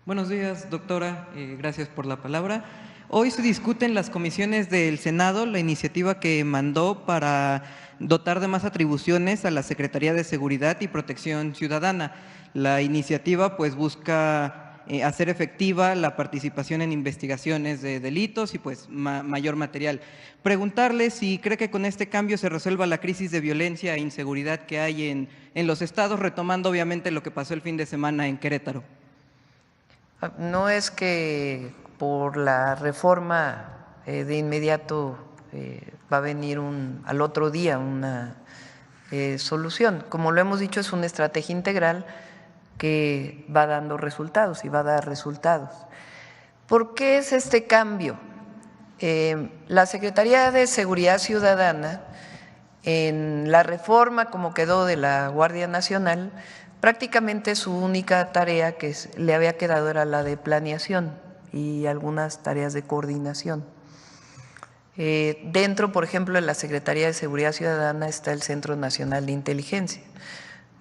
S13: Buenos días, doctora. Gracias por la palabra. Hoy se discute en las comisiones del Senado la iniciativa que mandó para dotar de más atribuciones a la Secretaría de Seguridad y Protección Ciudadana. La iniciativa pues busca hacer efectiva la participación en investigaciones de delitos y pues mayor material. Preguntarle si cree que con este cambio se resuelva la crisis de violencia e inseguridad que hay en los estados, retomando obviamente lo que pasó el fin de semana en Querétaro.
S1: No es que por la reforma de inmediato va a venir al otro día una solución. Como lo hemos dicho, es una estrategia integral que va dando resultados y va a dar resultados. ¿Por qué es este cambio? La Secretaría de Seguridad Ciudadana, en la reforma como quedó de la Guardia Nacional, prácticamente su única tarea que le había quedado era la de planeación y algunas tareas de coordinación. Dentro, por ejemplo, de la Secretaría de Seguridad Ciudadana está el Centro Nacional de Inteligencia,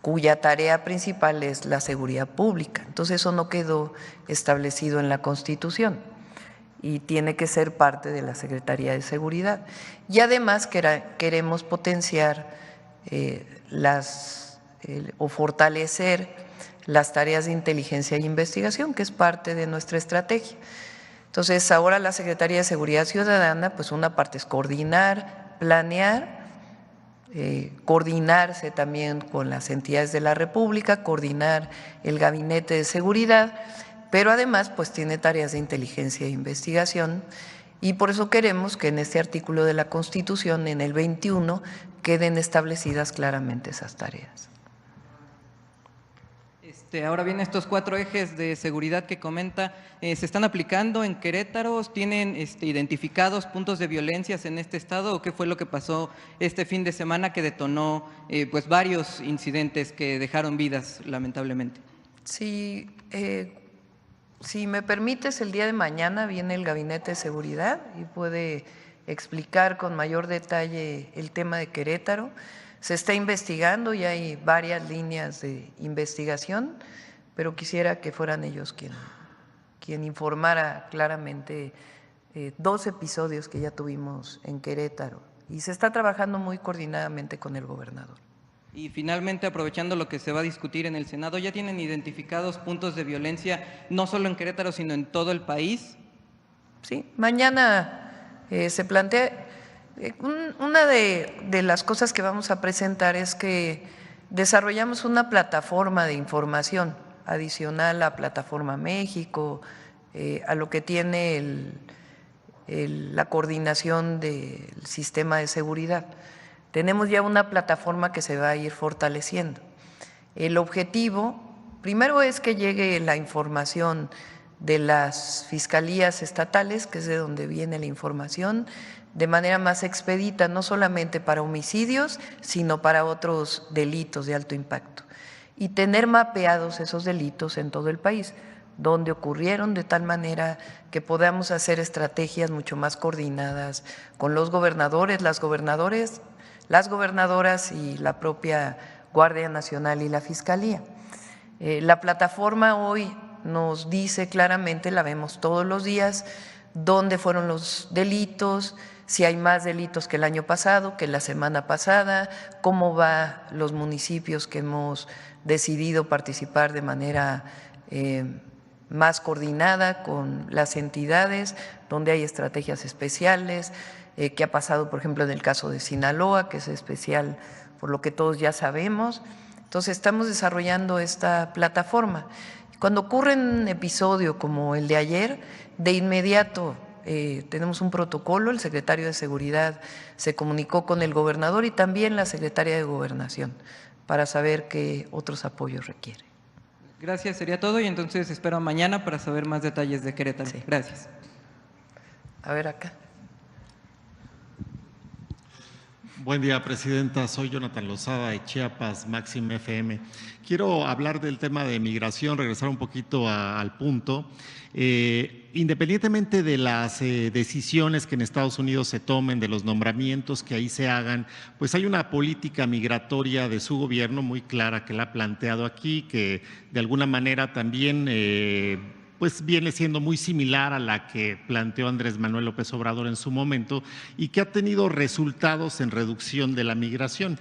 S1: cuya tarea principal es la seguridad pública. Entonces eso no quedó establecido en la Constitución y tiene que ser parte de la Secretaría de Seguridad. Y además queremos potenciar o fortalecer las tareas de inteligencia e investigación, que es parte de nuestra estrategia. Entonces, ahora la Secretaría de Seguridad Ciudadana, pues una parte es coordinar, planear coordinarse también con las entidades de la República, coordinar el gabinete de seguridad, pero además pues tiene tareas de inteligencia e investigación y por eso queremos que en este artículo de la Constitución, en el 21, queden establecidas claramente esas tareas.
S13: Ahora bien, estos 4 ejes de seguridad que comenta, ¿se están aplicando en Querétaro? ¿Tienen identificados puntos de violencia en este estado? ¿O qué fue lo que pasó este fin de semana que detonó pues varios incidentes que dejaron vidas, lamentablemente?
S1: Sí, si me permites, el día de mañana viene el Gabinete de Seguridad y puede explicar con mayor detalle el tema de Querétaro. Se está investigando y hay varias líneas de investigación, pero quisiera que fueran ellos quien informara claramente 2 episodios que ya tuvimos en Querétaro y se está trabajando muy coordinadamente con el gobernador.
S13: Y finalmente, aprovechando lo que se va a discutir en el Senado, ¿ya tienen identificados puntos de violencia no solo en Querétaro, sino en todo el país?
S1: Sí, mañana se plantea… Una de las cosas que vamos a presentar es que desarrollamos una plataforma de información adicional a Plataforma México, a lo que tiene la coordinación del sistema de seguridad. Tenemos ya una plataforma que se va a ir fortaleciendo. El objetivo, primero, es que llegue la información de las fiscalías estatales, que es de donde viene la información, de manera más expedita, no solamente para homicidios, sino para otros delitos de alto impacto. Y tener mapeados esos delitos en todo el país, donde ocurrieron, de tal manera que podamos hacer estrategias mucho más coordinadas con los gobernadores, las gobernadoras y la propia Guardia Nacional y la Fiscalía. La plataforma hoy nos dice claramente, la vemos todos los días, dónde fueron los delitos, si hay más delitos que el año pasado, que la semana pasada, cómo va los municipios que hemos decidido participar de manera más coordinada con las entidades, donde hay estrategias especiales, qué ha pasado, por ejemplo, en el caso de Sinaloa, que es especial por lo que todos ya sabemos. Entonces, estamos desarrollando esta plataforma. Cuando ocurre un episodio como el de ayer, de inmediato tenemos un protocolo, el secretario de Seguridad se comunicó con el gobernador y también la secretaria de Gobernación para saber qué otros apoyos requiere.
S13: Gracias, sería todo y entonces espero mañana para saber más detalles de Querétaro. Sí. Gracias.
S1: A ver acá.
S14: Buen día, Presidenta. Soy Jonathan Lozada de Chiapas, Máxima FM. Quiero hablar del tema de migración, regresar un poquito al punto. Independientemente de las decisiones que en Estados Unidos se tomen, de los nombramientos que ahí se hagan, pues hay una política migratoria de su gobierno muy clara que la ha planteado aquí, que de alguna manera también pues viene siendo muy similar a la que planteó Andrés Manuel López Obrador en su momento y que ha tenido resultados en reducción de la migración.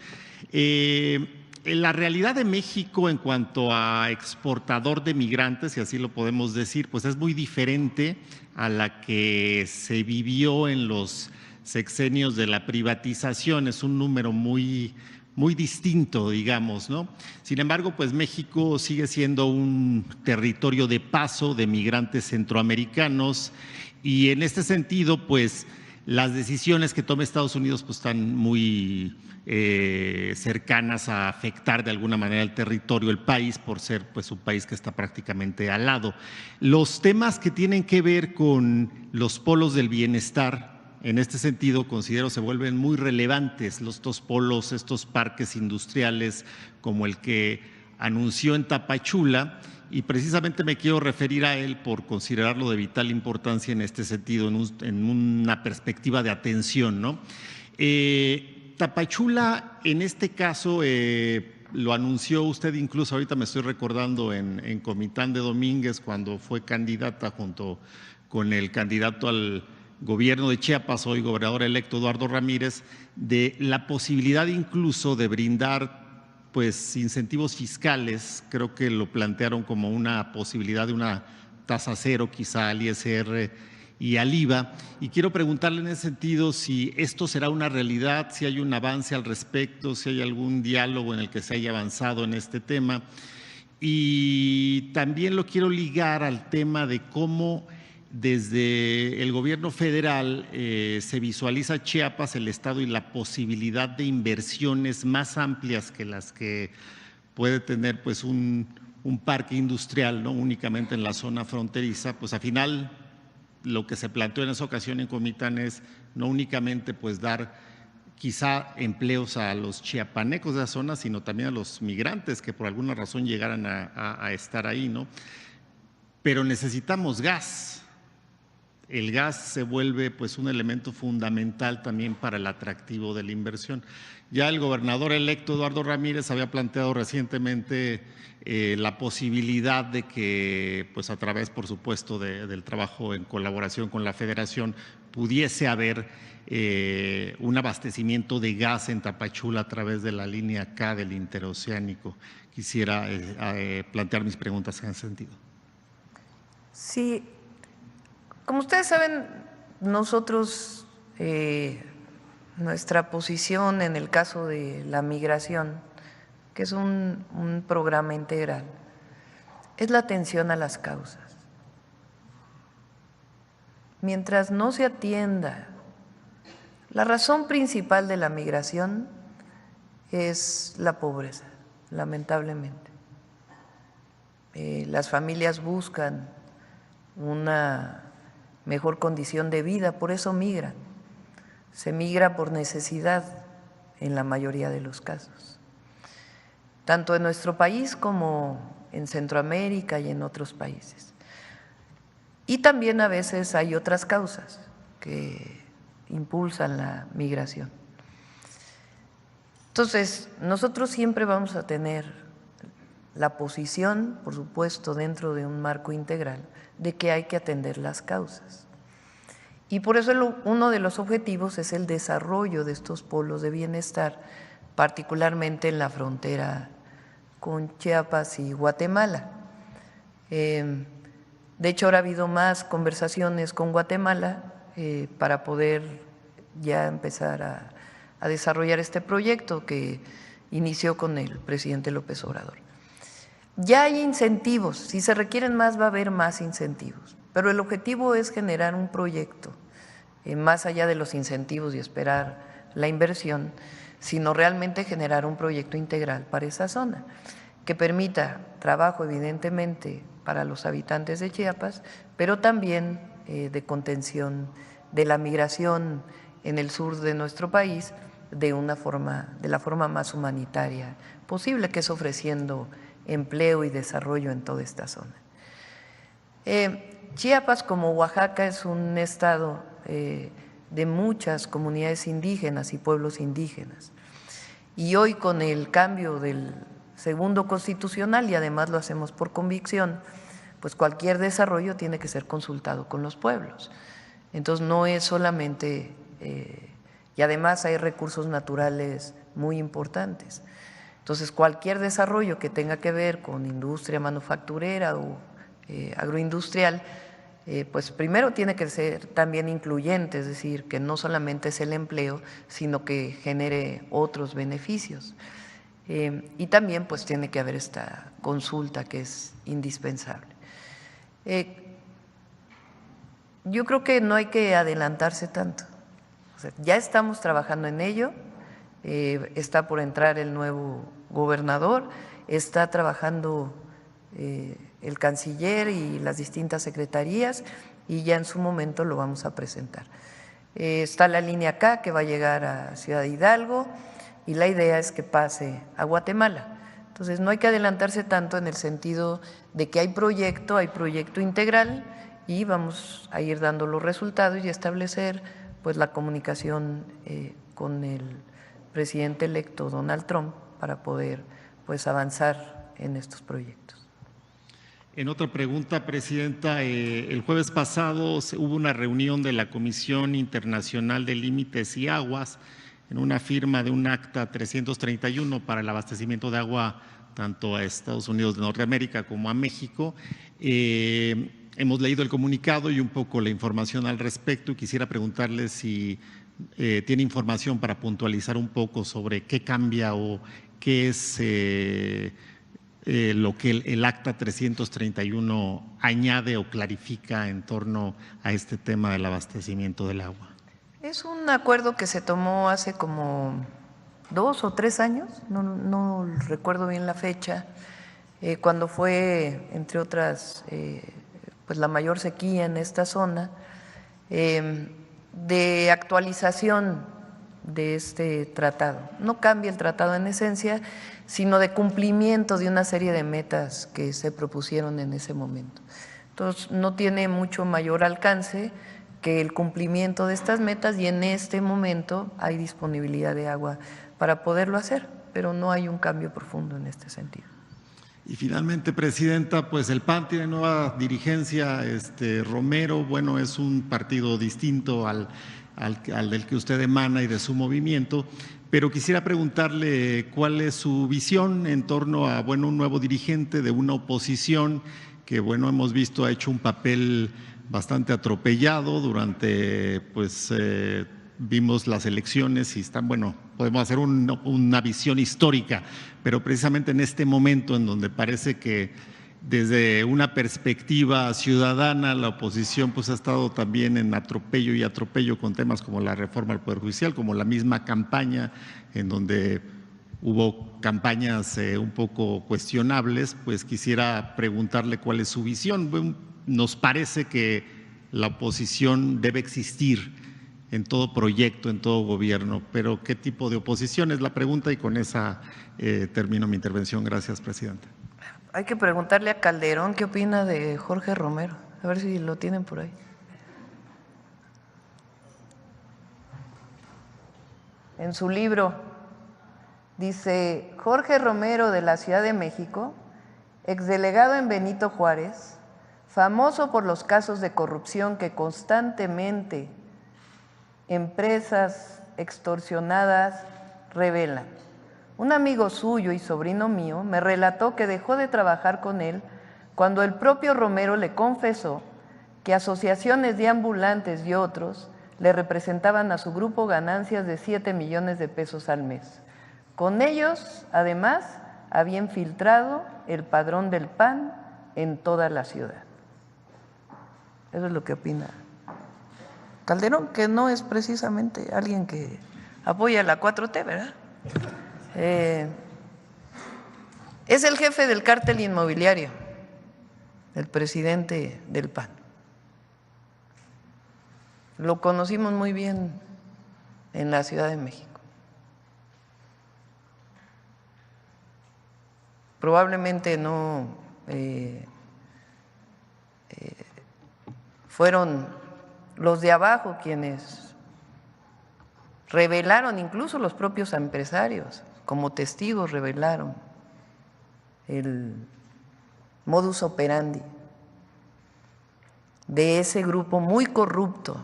S14: La realidad de México en cuanto a exportador de migrantes, si así lo podemos decir, pues es muy diferente a la que se vivió en los sexenios de la privatización. Es un número muy distinto, digamos, ¿no? Sin embargo, pues México sigue siendo un territorio de paso de migrantes centroamericanos y en este sentido, pues las decisiones que toma Estados Unidos pues están muy cercanas a afectar de alguna manera el territorio, el país, por ser pues un país que está prácticamente al lado. Los temas que tienen que ver con los polos del bienestar, en este sentido, considero se vuelven muy relevantes estos polos, estos parques industriales como el que anunció en Tapachula, y precisamente me quiero referir a él por considerarlo de vital importancia en este sentido, en una perspectiva de atención, ¿no? Tapachula, en este caso, lo anunció usted incluso, ahorita me estoy recordando en Comitán de Domínguez, cuando fue candidata junto con el candidato al gobierno de Chiapas, hoy gobernador electo Eduardo Ramírez, de la posibilidad incluso de brindar pues incentivos fiscales. Creo que lo plantearon como una posibilidad de una tasa cero quizá al ISR y Aliva. Y quiero preguntarle en ese sentido si esto será una realidad, si hay un avance al respecto, si hay algún diálogo en el que se haya avanzado en este tema. Y también lo quiero ligar al tema de cómo desde el gobierno federal se visualiza Chiapas, el Estado, y la posibilidad de inversiones más amplias que las que puede tener pues un parque industrial, no únicamente en la zona fronteriza. Pues al final lo que se planteó en esa ocasión en Comitán es no únicamente pues dar quizá empleos a los chiapanecos de esa zona, sino también a los migrantes que por alguna razón llegaran a estar ahí, ¿no? Pero necesitamos gas. El gas se vuelve pues un elemento fundamental también para el atractivo de la inversión. Ya el gobernador electo Eduardo Ramírez había planteado recientemente la posibilidad de que pues a través, por supuesto, del trabajo en colaboración con la Federación pudiese haber un abastecimiento de gas en Tapachula a través de la línea K del interoceánico. Quisiera plantear mis preguntas en ese sentido.
S1: Sí. Como ustedes saben, nosotros, nuestra posición en el caso de la migración, que es un programa integral, es la atención a las causas. Mientras no se atienda, la razón principal de la migración es la pobreza, lamentablemente. Las familias buscan una mejor condición de vida, por eso migran. Se migra por necesidad en la mayoría de los casos, tanto en nuestro país como en Centroamérica y en otros países. Y también a veces hay otras causas que impulsan la migración. Entonces, nosotros siempre vamos a tener la posición, por supuesto, dentro de un marco integral, de que hay que atender las causas. Y por eso uno de los objetivos es el desarrollo de estos polos de bienestar, particularmente en la frontera con Chiapas y Guatemala. De hecho, ahora ha habido más conversaciones con Guatemala para poder ya empezar a desarrollar este proyecto que inició con el presidente López Obrador. Ya hay incentivos, si se requieren más va a haber más incentivos, pero el objetivo es generar un proyecto más allá de los incentivos y esperar la inversión, sino realmente generar un proyecto integral para esa zona que permita trabajo evidentemente para los habitantes de Chiapas, pero también de contención de la migración en el sur de nuestro país de la forma más humanitaria posible, que es ofreciendo empleo y desarrollo en toda esta zona. Chiapas, como Oaxaca, es un estado de muchas comunidades indígenas y pueblos indígenas. Y hoy, con el cambio del segundo constitucional, y además lo hacemos por convicción, pues cualquier desarrollo tiene que ser consultado con los pueblos. Entonces no es solamente, y además hay recursos naturales muy importantes. Entonces, cualquier desarrollo que tenga que ver con industria manufacturera o agroindustrial, pues primero tiene que ser también incluyente, es decir, que no solamente es el empleo, sino que genere otros beneficios. Y también pues tiene que haber esta consulta que es indispensable. Yo creo que no hay que adelantarse tanto. O sea, ya estamos trabajando en ello, está por entrar el nuevo gobernador, está trabajando el canciller y las distintas secretarías y ya en su momento lo vamos a presentar. Está la línea K que va a llegar a Ciudad Hidalgo y la idea es que pase a Guatemala. Entonces no hay que adelantarse tanto en el sentido de que hay proyecto integral y vamos a ir dando los resultados y establecer pues la comunicación con el presidente electo Donald Trump para poder pues avanzar en estos proyectos.
S14: En otra pregunta, Presidenta, el jueves pasado hubo una reunión de la Comisión Internacional de Límites y Aguas en una firma de un acta 331 para el abastecimiento de agua tanto a Estados Unidos de Norteamérica como a México. hemos leído el comunicado y un poco la información al respecto, y quisiera preguntarle si tiene información para puntualizar un poco sobre qué cambia o qué es lo que el Acta 331 añade o clarifica en torno a este tema del abastecimiento del agua.
S1: Es un acuerdo que se tomó hace como 2 o 3 años, no recuerdo bien la fecha, cuando fue, entre otras, pues la mayor sequía en esta zona, de actualización de este tratado. No cambia el tratado en esencia, sino de cumplimiento de una serie de metas que se propusieron en ese momento. Entonces, no tiene mucho mayor alcance que el cumplimiento de estas metas, y en este momento hay disponibilidad de agua para poderlo hacer, pero no hay un cambio profundo en este sentido.
S14: Y finalmente, Presidenta, pues el PAN tiene nueva dirigencia, Romero, bueno, es un partido distinto al del que usted emana y de su movimiento, pero quisiera preguntarle cuál es su visión en torno a, bueno, un nuevo dirigente de una oposición que, bueno, hemos visto ha hecho un papel bastante atropellado durante, pues, vimos las elecciones y están, bueno, podemos hacer una visión histórica, pero precisamente en este momento en donde parece que desde una perspectiva ciudadana la oposición pues ha estado también en atropello y atropello con temas como la reforma al Poder Judicial, como la misma campaña en donde hubo campañas un poco cuestionables, pues quisiera preguntarle cuál es su visión. Nos parece que la oposición debe existir en todo proyecto, en todo gobierno, pero ¿qué tipo de oposición es la pregunta? Y con esa termino mi intervención. Gracias, Presidenta.
S1: Hay que preguntarle a Calderón qué opina de Jorge Romero, a ver si lo tienen por ahí. En su libro dice: Jorge Romero, de la Ciudad de México, exdelegado en Benito Juárez, famoso por los casos de corrupción que constantemente empresas extorsionadas revelan. Un amigo suyo y sobrino mío me relató que dejó de trabajar con él cuando el propio Romero le confesó que asociaciones de ambulantes y otros le representaban a su grupo ganancias de 7 millones de pesos al mes. Con ellos, además, había infiltrado el padrón del PAN en toda la ciudad. Eso es lo que opina Calderón, que no es precisamente alguien que apoya la 4T, ¿verdad? Es el jefe del cártel inmobiliario, el presidente del PAN. Lo conocimos muy bien en la Ciudad de México. Probablemente no fueron los de abajo quienes revelaron, incluso los propios empresarios, como testigos revelaron el modus operandi de ese grupo muy corrupto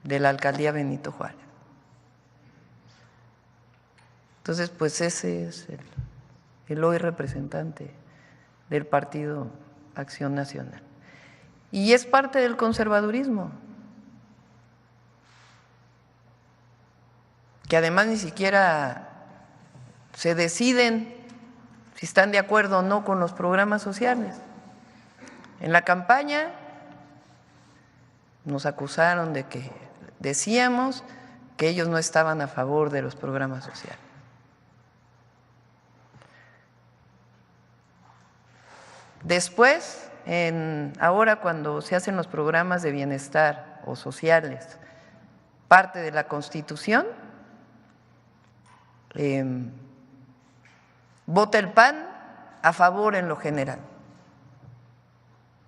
S1: de la alcaldía Benito Juárez. Entonces, pues ese es el hoy representante del Partido Acción Nacional. Y es parte del conservadurismo, que además ni siquiera se deciden si están de acuerdo o no con los programas sociales. En la campaña nos acusaron de que decíamos que ellos no estaban a favor de los programas sociales. Después, ahora cuando se hacen los programas de bienestar o sociales, parte de la Constitución, vota el PAN a favor en lo general.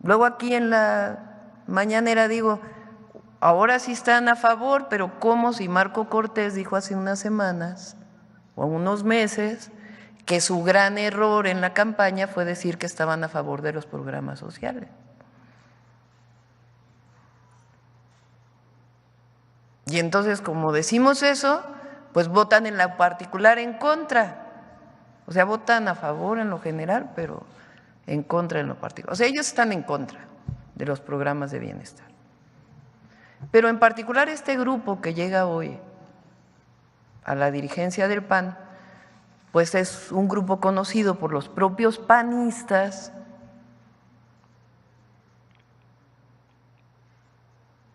S1: Luego aquí en la mañanera digo, ahora sí están a favor, pero ¿cómo si Marco Cortés dijo hace unas semanas o unos meses que su gran error en la campaña fue decir que estaban a favor de los programas sociales? Y entonces, como decimos eso, pues votan en lo particular en contra. O sea, votan a favor en lo general, pero en contra en lo particular. O sea, ellos están en contra de los programas de bienestar. Pero en particular este grupo que llega hoy a la dirigencia del PAN, pues es un grupo conocido por los propios panistas,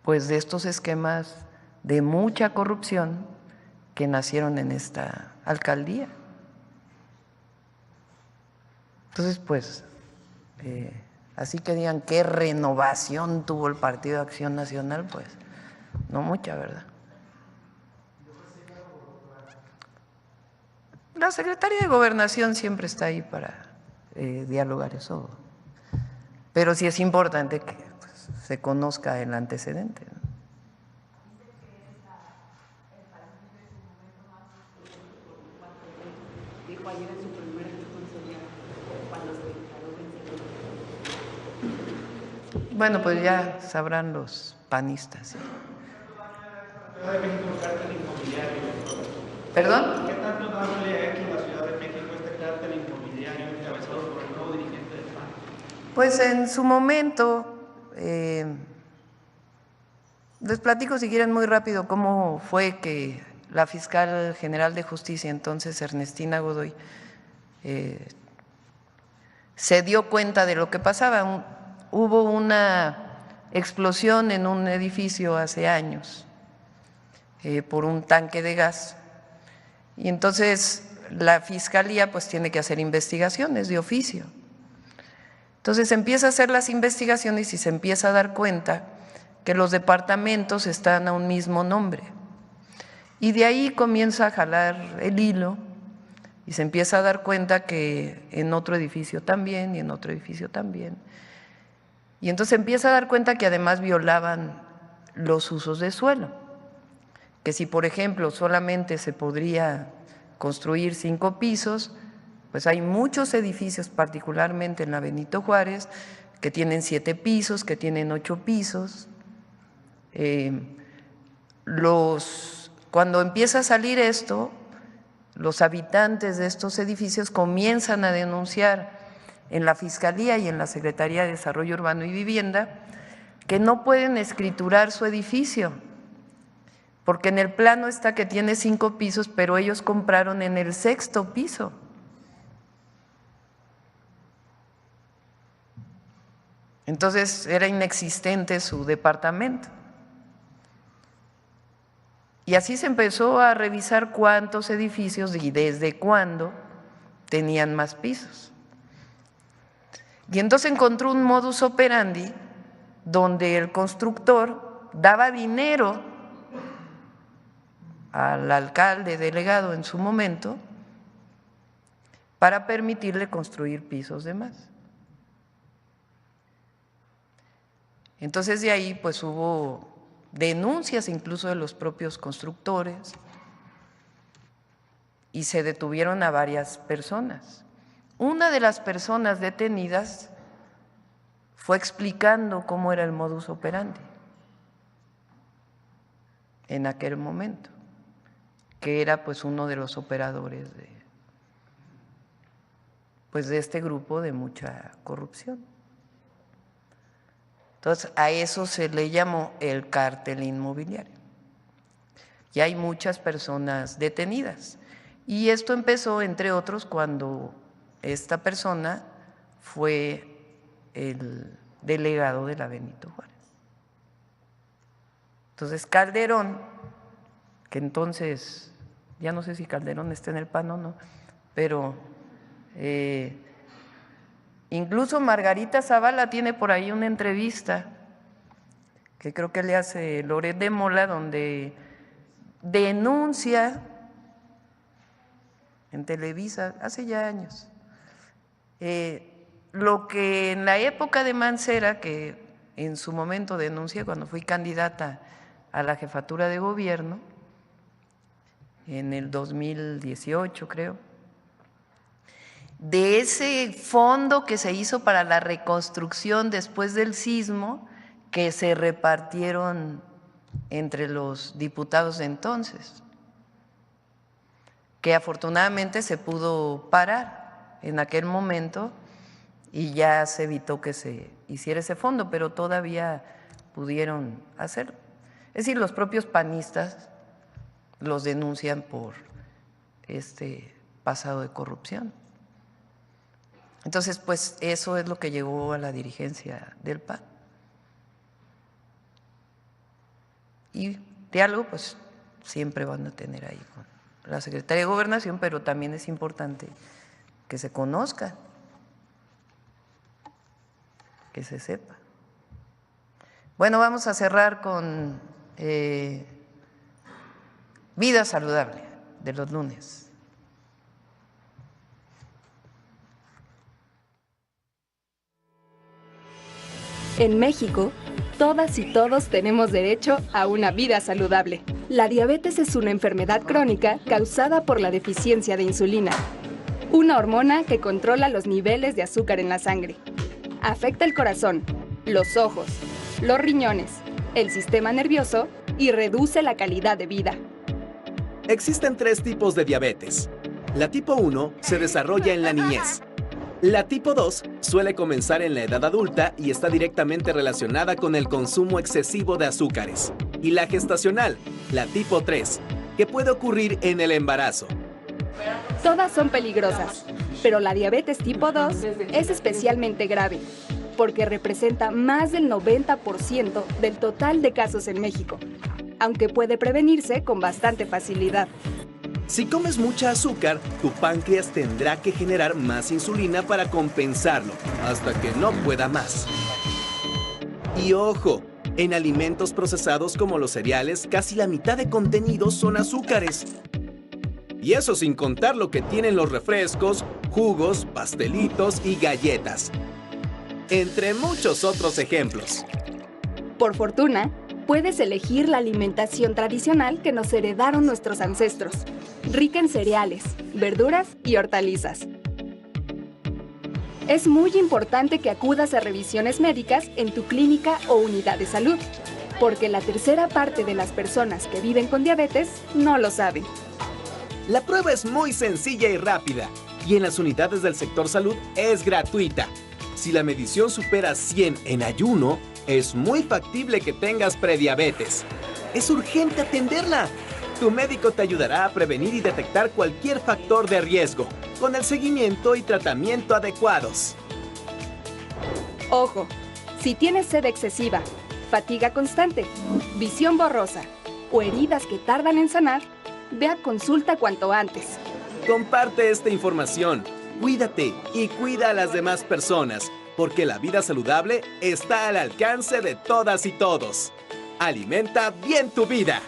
S1: pues de estos esquemas de mucha corrupción que nacieron en esta alcaldía. Entonces, pues, así que digan qué renovación tuvo el Partido de Acción Nacional, pues no mucha, ¿verdad? La Secretaría de Gobernación siempre está ahí para dialogar eso, pero sí es importante que pues, se conozca el antecedente, ¿no? Bueno, pues ya sabrán los panistas. ¿Perdón?
S15: ¿Qué tanto daño le ha hecho a la Ciudad de México este cártel inmobiliario encabezado por el nuevo dirigente del PAN?
S1: Pues en su momento, les platico si quieren muy rápido cómo fue que la fiscal general de justicia, entonces Ernestina Godoy, se dio cuenta de lo que pasaba. Hubo una explosión en un edificio hace años por un tanque de gas y entonces la fiscalía pues tiene que hacer investigaciones de oficio. Entonces empieza a hacer las investigaciones y se empieza a dar cuenta que los departamentos están a un mismo nombre y de ahí comienza a jalar el hilo y se empieza a dar cuenta que en otro edificio también y en otro edificio también. Y entonces empieza a dar cuenta que además violaban los usos de suelo, que si por ejemplo solamente se podría construir 5 pisos, pues hay muchos edificios, particularmente en la Benito Juárez, que tienen 7 pisos, que tienen 8 pisos. Cuando empieza a salir esto, los habitantes de estos edificios comienzan a denunciar en la Fiscalía y en la Secretaría de Desarrollo Urbano y Vivienda que no pueden escriturar su edificio, porque en el plano está que tiene 5 pisos, pero ellos compraron en el 6º piso. Entonces era inexistente su departamento. Y así se empezó a revisar cuántos edificios y desde cuándo tenían más pisos. Y entonces encontró un modus operandi donde el constructor daba dinero al alcalde delegado en su momento para permitirle construir pisos de más. Entonces de ahí pues hubo denuncias incluso de los propios constructores y se detuvieron a varias personas. Una de las personas detenidas fue explicando cómo era el modus operandi en aquel momento, que era pues uno de los operadores de este grupo de mucha corrupción. Entonces a eso se le llamó el cártel inmobiliario. Y hay muchas personas detenidas. Y esto empezó, entre otros, cuando esta persona fue el delegado de la Benito Juárez. Entonces Calderón, que entonces, ya no sé si Calderón está en el PAN o no, pero incluso Margarita Zavala tiene por ahí una entrevista que creo que le hace Loret de Mola, donde denuncia en Televisa, hace ya años, lo que en la época de Mancera, que en su momento denuncié cuando fui candidata a la jefatura de gobierno, en el 2018 creo, de ese fondo que se hizo para la reconstrucción después del sismo, que se repartieron entre los diputados de entonces, que afortunadamente se pudo parar en aquel momento y ya se evitó que se hiciera ese fondo, pero todavía pudieron hacerlo. Es decir, los propios panistas los denuncian por este pasado de corrupción. Entonces, pues eso es lo que llevó a la dirigencia del PAN. Y diálogo, pues siempre van a tener ahí con la Secretaría de Gobernación, pero también es importante que se conozca, que se sepa. Bueno, vamos a cerrar con vida saludable de los lunes.
S16: En México, todas y todos tenemos derecho a una vida saludable. La diabetes es una enfermedad crónica causada por la deficiencia de insulina, una hormona que controla los niveles de azúcar en la sangre. Afecta el corazón, los ojos, los riñones, el sistema nervioso y reduce la calidad de vida.
S17: Existen 3 tipos de diabetes. La tipo 1 se desarrolla en la niñez. La tipo 2 suele comenzar en la edad adulta y está directamente relacionada con el consumo excesivo de azúcares. Y la gestacional, la tipo 3, que puede ocurrir en el embarazo.
S16: Todas son peligrosas, pero la diabetes tipo 2 es especialmente grave, porque representa más del 90% del total de casos en México, aunque puede prevenirse con bastante facilidad.
S17: Si comes mucha azúcar, tu páncreas tendrá que generar más insulina para compensarlo, hasta que no pueda más. Y ojo, en alimentos procesados como los cereales, casi la mitad de contenido son azúcares. Y eso sin contar lo que tienen los refrescos, jugos, pastelitos y galletas. Entre muchos otros ejemplos.
S16: Por fortuna, puedes elegir la alimentación tradicional que nos heredaron nuestros ancestros, rica en cereales, verduras y hortalizas. Es muy importante que acudas a revisiones médicas en tu clínica o unidad de salud, porque la tercera parte de las personas que viven con diabetes no lo saben.
S17: La prueba es muy sencilla y rápida, y en las unidades del sector salud es gratuita. Si la medición supera 100 en ayuno, es muy factible que tengas prediabetes. Es urgente atenderla. Tu médico te ayudará a prevenir y detectar cualquier factor de riesgo, con el seguimiento y tratamiento adecuados.
S16: Ojo, si tienes sed excesiva, fatiga constante, visión borrosa o heridas que tardan en sanar, ve a consulta cuanto antes.
S17: Comparte esta información, cuídate y cuida a las demás personas, porque la vida saludable está al alcance de todas y todos. Alimenta bien tu vida.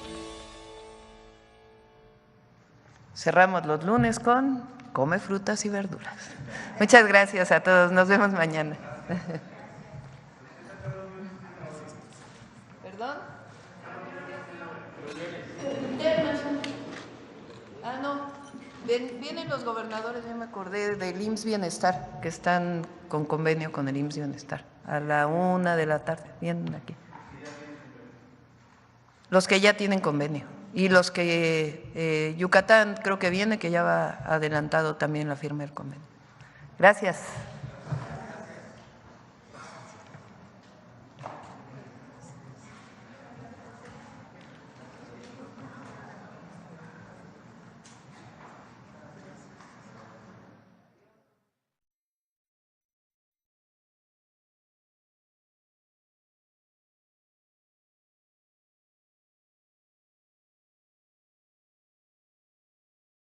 S1: Cerramos los lunes con come frutas y verduras. Muchas gracias a todos. Nos vemos mañana. ¿Perdón? Ah, no. Vienen los gobernadores, ya me acordé, del IMSS Bienestar, que están con convenio con el IMSS Bienestar. A la 1 de la tarde. Vienen aquí. Los que ya tienen convenio. Y los que Yucatán creo que viene, que ya va adelantado también la firma del convenio. Gracias.